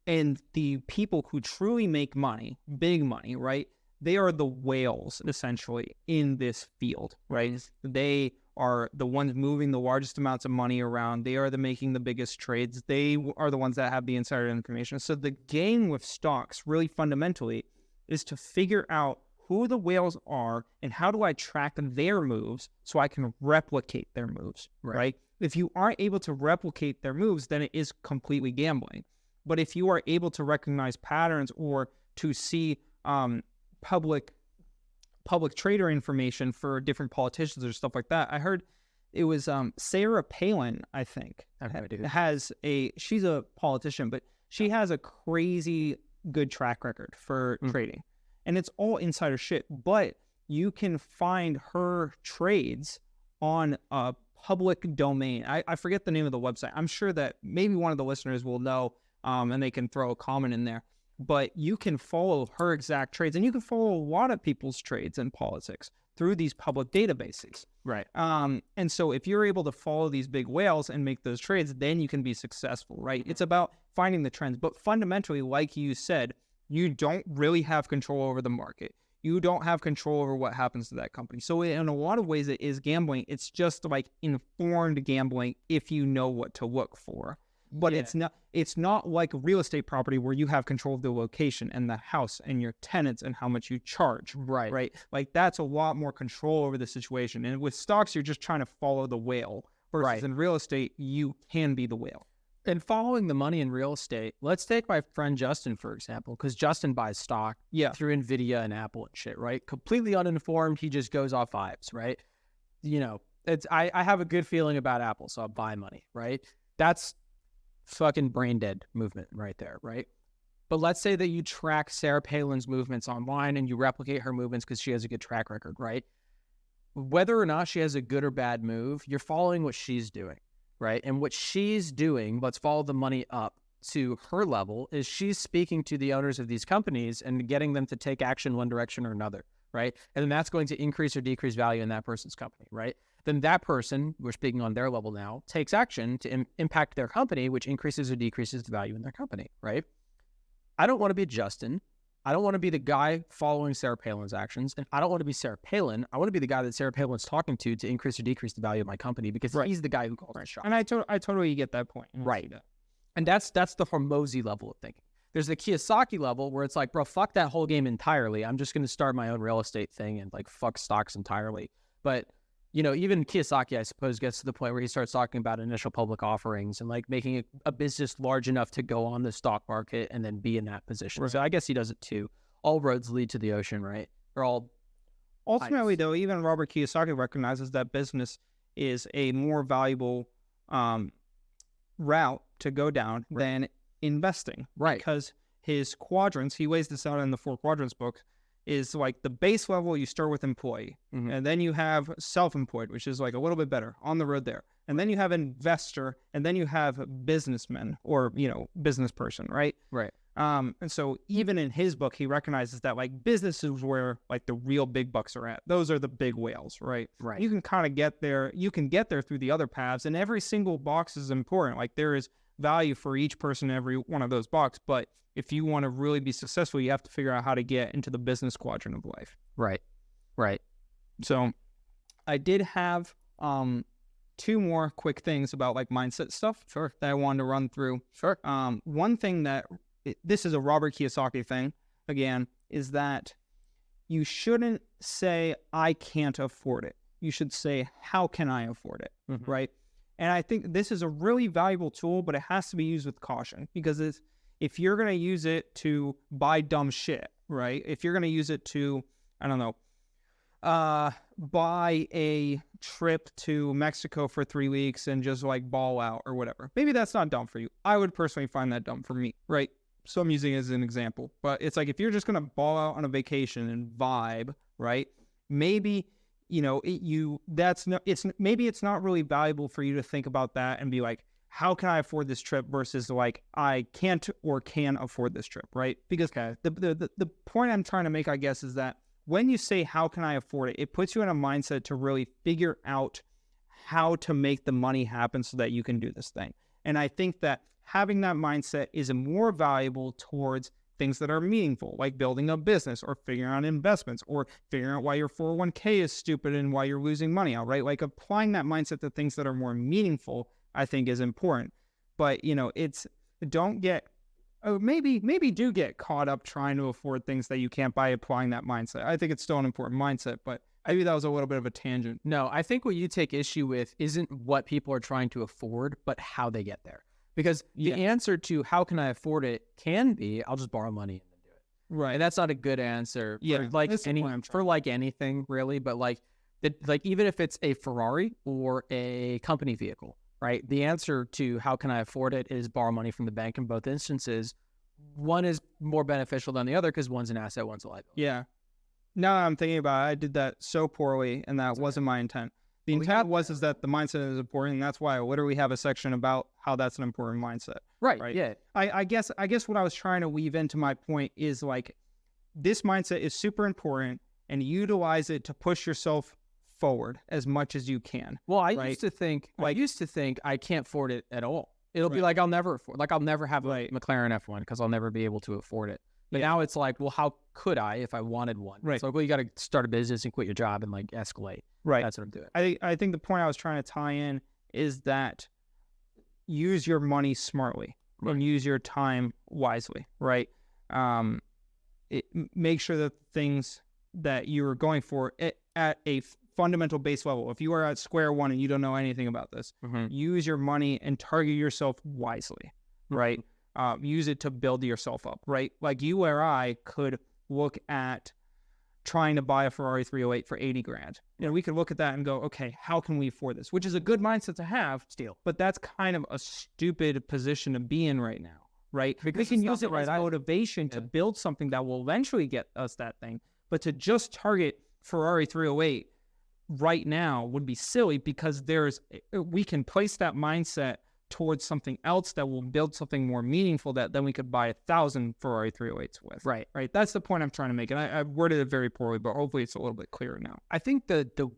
B: And the people who truly make money, big money, right? They are the whales, essentially, in this field, right? They are the ones moving the largest amounts of money around. They are making the biggest trades. They are the ones that have the insider information. So the game with stocks, really fundamentally, is to figure out who the whales are and how do I track their moves so I can replicate their moves, right? If you aren't able to replicate their moves, then it is completely gambling. But if you are able to recognize patterns or to see public trader information for different politicians or stuff like that, I heard it was Sarah Palin, I think, she's a politician, but she has a crazy good track record for trading. And it's all insider shit, but you can find her trades on a public domain. I forget the name of the website. I'm sure that maybe one of the listeners will know, and they can throw a comment in there. But you can follow her exact trades, and you can follow a lot of people's trades in politics through these public databases.
A: Right.
B: And so if you're able to follow these big whales and make those trades, then you can be successful, right? It's about finding the trends. But fundamentally, like you said, you don't really have control over the market. You don't have control over what happens to that company. So in a lot of ways, it is gambling. It's just like informed gambling if you know what to look for. But it's not like real estate property where you have control of the location and the house and your tenants and how much you charge. Right. Like that's a lot more control over the situation. And with stocks, you're just trying to follow the whale. Versus in real estate, you can be the whale.
A: And following the money in real estate, let's take my friend Justin, for example, because Justin buys stock through NVIDIA and Apple and shit, right? Completely uninformed. He just goes off vibes, right? You know, I have a good feeling about Apple, so I'll buy money, right? That's fucking brain dead movement right there, right? But let's say that you track Sarah Palin's movements online and you replicate her movements because she has a good track record, right? Whether or not she has a good or bad move, you're following what she's doing. Right. And what she's doing, let's follow the money up to her level, is she's speaking to the owners of these companies and getting them to take action one direction or another. Right. And then that's going to increase or decrease value in that person's company. Right. Then that person, we're speaking on their level now, takes action to impact their company, which increases or decreases the value in their company. Right. I don't want to be Justin. I don't want to be the guy following Sarah Palin's actions, and I don't want to be Sarah Palin. I want to be the guy that Sarah Palin's talking to increase or decrease the value of my company because he's the guy who calls the shot.
B: And I totally get that point.
A: Right. And that's the Hormozy level of thinking. There's the Kiyosaki level where it's like, bro, fuck that whole game entirely. I'm just going to start my own real estate thing and like fuck stocks entirely. But you know, even Kiyosaki, I suppose, gets to the point where he starts talking about initial public offerings and like making a business large enough to go on the stock market and then be in that position. Right. So I guess he does it too. All roads lead to the ocean, right? Or all.
B: Ultimately, though, even Robert Kiyosaki recognizes that business is a more valuable route to go down than investing.
A: Right.
B: Because his quadrants, he lays this out in the 4 Quadrants book, is like the base level, you start with employee. And then you have self-employed, which is like a little bit better on the road there. And then you have investor, and then you have businessman or, you know, business person, right?
A: Right.
B: And so even in his book, he recognizes that like business is where like the real big bucks are at. Those are the big whales, right?
A: Right.
B: You can kind of get there. You can get there through the other paths, and every single box is important. Like there is value for each person in every one of those boxes. But if you want to really be successful, you have to figure out how to get into the business quadrant of life.
A: Right. Right.
B: So I did have two more quick things about like mindset stuff that I wanted to run through.
A: Sure.
B: One thing that this is a Robert Kiyosaki thing again is that you shouldn't say I can't afford it. You should say how can I afford it, right? And I think this is a really valuable tool, but it has to be used with caution because if you're going to use it to buy dumb shit, right? If you're going to use it to, I don't know, buy a trip to Mexico for 3 weeks and just like ball out or whatever. Maybe that's not dumb for you. I would personally find that dumb for me, right? So I'm using it as an example. But it's like if you're just going to ball out on a vacation and vibe, right? Maybe, you know, maybe it's not really valuable for you to think about that and be like, how can I afford this trip versus like I can't or can afford this trip, right? Because the point I'm trying to make, I guess, is that when you say how can I afford it, it puts you in a mindset to really figure out how to make the money happen so that you can do this thing. And I think that having that mindset is more valuable towards things that are meaningful, like building a business or figuring out investments or figuring out why your 401k is stupid and why you're losing money out, right? Like applying that mindset to things that are more meaningful, I think is important. But, you know, maybe do get caught up trying to afford things that you can't by applying that mindset. I think it's still an important mindset, but maybe that was a little bit of a tangent.
A: No, I think what you take issue with isn't what people are trying to afford, but how they get there. Because the answer to how can I afford it can be, I'll just borrow money and then do it.
B: Right.
A: And that's not a good answer for like anything really, but like even if it's a Ferrari or a company vehicle, right? The answer to how can I afford it is borrow money from the bank in both instances. One is more beneficial than the other because one's an asset, one's a liability.
B: Yeah. Now I'm thinking about it, I did that so poorly and that wasn't my intent. The intent is that the mindset is important, and that's why I literally have a section about how that's an important mindset.
A: Right. Yeah.
B: I guess what I was trying to weave into my point is like this mindset is super important and utilize it to push yourself forward as much as you can.
A: Well, I used to think I can't afford it at all. It'll be like I'll never have a McLaren F1 because I'll never be able to afford it. But now it's like, well, how could I if I wanted one?
B: Right.
A: It's like, well, you got to start a business and quit your job and like escalate.
B: Right.
A: That's what I'm doing.
B: I think the point I was trying to tie in is that use your money smartly and use your time wisely, right? Make sure that things that you're going for at a fundamental base level. If you are at square one and you don't know anything about this, use your money and target yourself wisely, right? Use it to build yourself up, right? Like you or I could look at trying to buy a Ferrari 308 for 80 grand. You know, we could look at that and go, okay, how can we afford this? Which is a good mindset to have, but that's kind of a stupid position to be in right now, right? Because we can use it as motivation to build something that will eventually get us that thing. But to just target Ferrari 308 right now would be silly because we can place that mindset towards something else that will build something more meaningful that then we could buy 1,000 Ferrari 308s with. Right. That's the point I'm trying to make. And I worded it very poorly, but hopefully it's a little bit clearer now.
A: I think the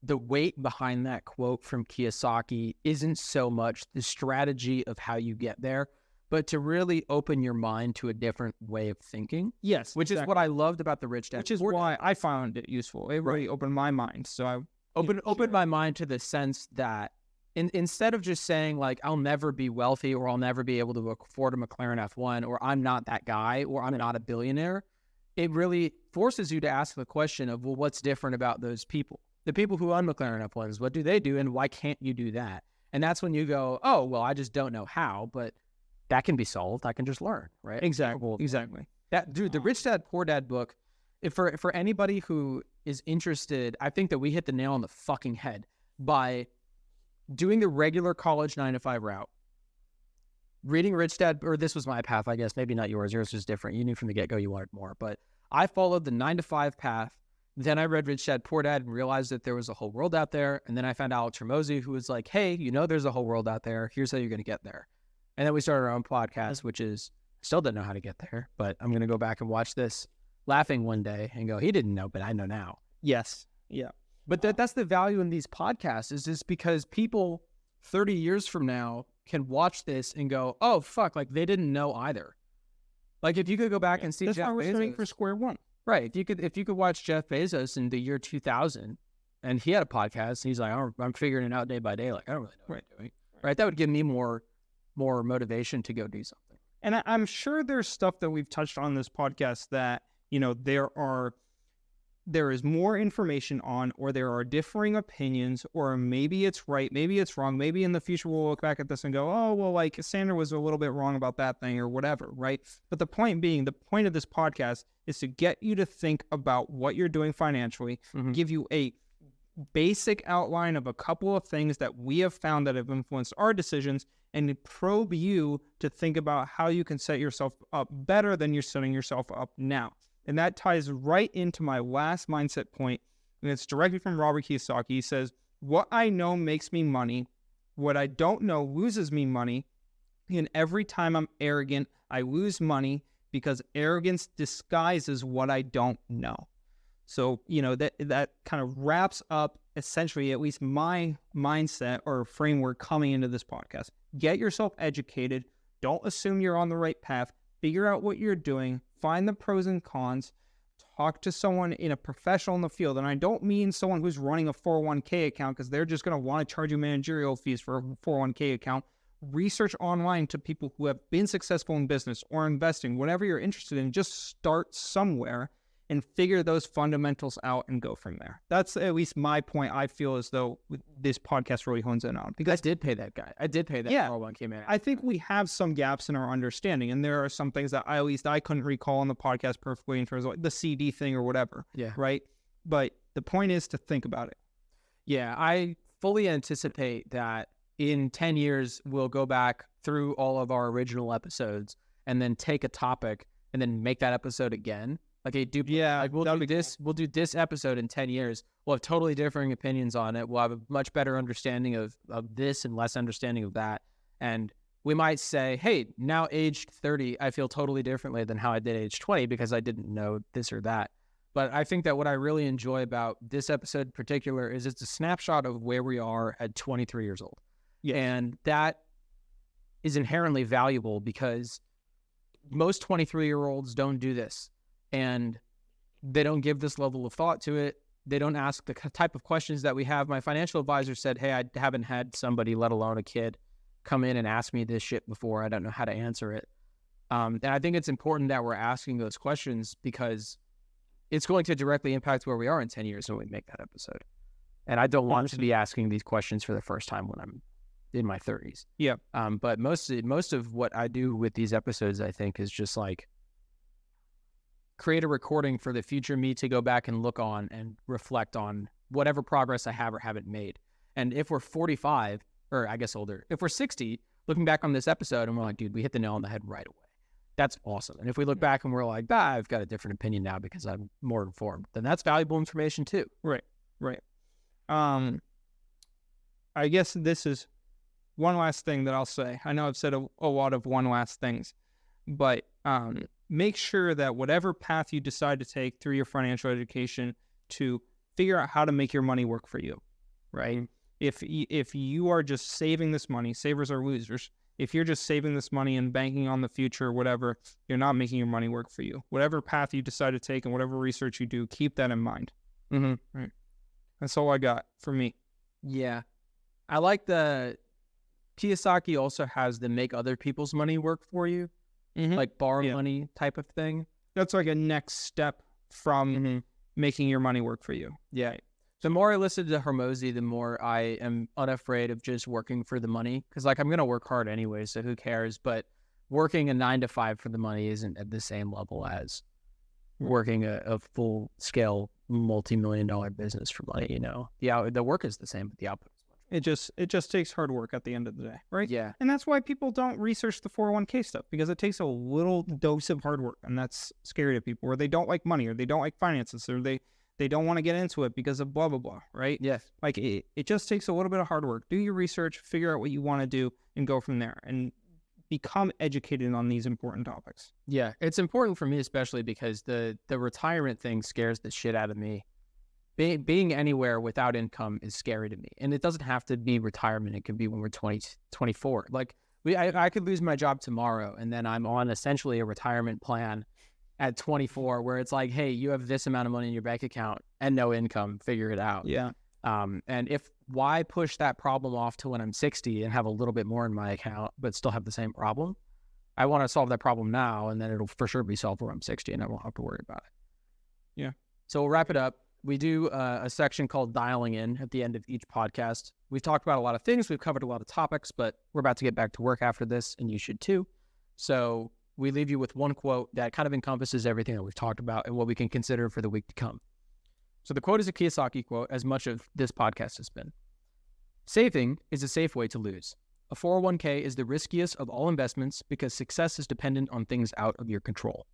A: weight behind that quote from Kiyosaki isn't so much the strategy of how you get there, but to really open your mind to a different way of thinking.
B: Yes.
A: Which is what I loved about the Rich Dad.
B: Which is why I found it useful. It really opened my mind. So I
A: opened my mind to the sense that instead of just saying like, I'll never be wealthy or I'll never be able to afford a McLaren F1 or I'm not that guy or I'm not a billionaire, it really forces you to ask the question of, well, what's different about those people? The people who own McLaren F1s, what do they do and why can't you do that? And that's when you go, oh, well, I just don't know how, but that can be solved. I can just learn, right?
B: Exactly.
A: That dude, the Rich Dad Poor Dad book, for anybody who is interested, I think that we hit the nail on the fucking head by doing the regular college 9-to-5 route, reading Rich Dad, or this was my path, I guess, maybe not yours. Yours was different. You knew from the get-go you wanted more, but I followed the 9-to-5 path. Then I read Rich Dad Poor Dad and realized that there was a whole world out there. And then I found Alex Hormozi, who was like, hey, you know, there's a whole world out there. Here's how you're going to get there. And then we started our own podcast, which is, still didn't know how to get there, but I'm going to go back and watch this laughing one day and go, he didn't know, but I know now.
B: Yes. Yeah.
A: But that's the value in these podcasts is just because people 30 years from now can watch this and go, oh, fuck, like they didn't know either. Like if you could go back and see
B: Jeff
A: Bezos.
B: That's why we're starting for square one.
A: Right. If you could watch Jeff Bezos in the year 2000 and he had a podcast, and he's like, I'm figuring it out day by day. Like, I don't really know what I'm doing. Right. That would give me more motivation to go do something.
B: And I'm sure there's stuff that we've touched on this podcast that, there is more information on, or there are differing opinions, or maybe it's right, maybe it's wrong. Maybe in the future we'll look back at this and go, oh, well, like Sandra was a little bit wrong about that thing or whatever, right? But the point of this podcast is to get you to think about what you're doing financially, give you a basic outline of a couple of things that we have found that have influenced our decisions, and probe you to think about how you can set yourself up better than you're setting yourself up now. And that ties right into my last mindset point, and it's directly from Robert Kiyosaki. He says, what I know makes me money, what I don't know loses me money, and every time I'm arrogant, I lose money because arrogance disguises what I don't know. So, that kind of wraps up essentially at least my mindset or framework coming into this podcast. Get yourself educated. Don't assume you're on the right path. Figure out what you're doing. Find the pros and cons. Talk to someone in a professional in the field. And I don't mean someone who's running a 401k account, because they're just going to want to charge you managerial fees for a 401k account. Research online to people who have been successful in business or investing, whatever you're interested in. Just start somewhere and figure those fundamentals out and go from there. That's at least my point. I feel as though this podcast really hones in on.
A: Because I did pay that guy. I did pay that 401k man.
B: I think we have some gaps in our understanding, and there are some things that I couldn't recall on the podcast perfectly in terms of like the CD thing or whatever.
A: Yeah.
B: Right? But the point is to think about it.
A: Yeah, I fully anticipate that in 10 years, we'll go back through all of our original episodes and then take a topic and then make that episode again. Like a duplicate.
B: Yeah,
A: like we'll do this episode in 10 years. We'll have totally differing opinions on it. We'll have a much better understanding of this and less understanding of that. And we might say, hey, now aged 30, I feel totally differently than how I did age 20 because I didn't know this or that. But I think that what I really enjoy about this episode in particular is it's a snapshot of where we are at 23 years old.
B: Yes.
A: And that is inherently valuable because most 23-year-olds don't do this. And they don't give this level of thought to it. They don't ask the type of questions that we have. My financial advisor said, hey, I haven't had somebody, let alone a kid, come in and ask me this shit before. I don't know how to answer it. And I think it's important that we're asking those questions because it's going to directly impact where we are in 10 years when we make that episode. And I don't want to be asking these questions for the first time when I'm in my 30s.
B: Yeah.
A: But most of what I do with these episodes, I think, is just like, create a recording for the future me to go back and look on and reflect on whatever progress I have or haven't made. And if we're 45, or I guess older, if we're 60, looking back on this episode and we're like, dude, we hit the nail on the head right away. That's awesome. And if we look back and we're like, I've got a different opinion now because I'm more informed, then that's valuable information too.
B: Right. I guess this is one last thing that I'll say. I know I've said a lot of one last things, but make sure that whatever path you decide to take through your financial education, to figure out how to make your money work for you, right? If you are just saving this money, savers are losers. If you're just saving this money and banking on the future or whatever, you're not making your money work for you. Whatever path you decide to take and whatever research you do, keep that in mind. Right. That's all I got for me.
A: Yeah. I like the Kiyosaki also has the make other people's money work for you. Like borrow money type of thing.
B: That's like a next step from making your money work for you.
A: Yeah. The more I listen to Hormozi, the more I am unafraid of just working for the money. Because like I'm going to work hard anyway, so who cares? But working a 9-to-5 for the money isn't at the same level as working a full-scale multi-million-dollar business for money. The work is the same, but the output is
B: It just takes hard work at the end of the day, right?
A: Yeah.
B: And that's why people don't research the 401k stuff, because it takes a little dose of hard work, and that's scary to people, or they don't like money, or they don't like finances, or they don't want to get into it because of blah, blah, blah, right?
A: Yes.
B: Like it just takes a little bit of hard work. Do your research, figure out what you want to do, and go from there, and become educated on these important topics.
A: Yeah. It's important for me, especially because the retirement thing scares the shit out of me. Being anywhere without income is scary to me. And it doesn't have to be retirement. It could be when we're 20, 24. Like I could lose my job tomorrow and then I'm on essentially a retirement plan at 24 where it's like, hey, you have this amount of money in your bank account and no income, figure it out.
B: Yeah.
A: And why push that problem off to when I'm 60 and have a little bit more in my account, but still have the same problem? I want to solve that problem now, and then it'll for sure be solved when I'm 60 and I won't have to worry about it.
B: Yeah.
A: So we'll wrap it up. We do a section called Dialing In at the end of each podcast. We've talked about a lot of things. We've covered a lot of topics, but we're about to get back to work after this, and you should too. So we leave you with one quote that kind of encompasses everything that we've talked about and what we can consider for the week to come. So the quote is a Kiyosaki quote, as much of this podcast has been. Saving is a safe way to lose. A 401k is the riskiest of all investments because success is dependent on things out of your control.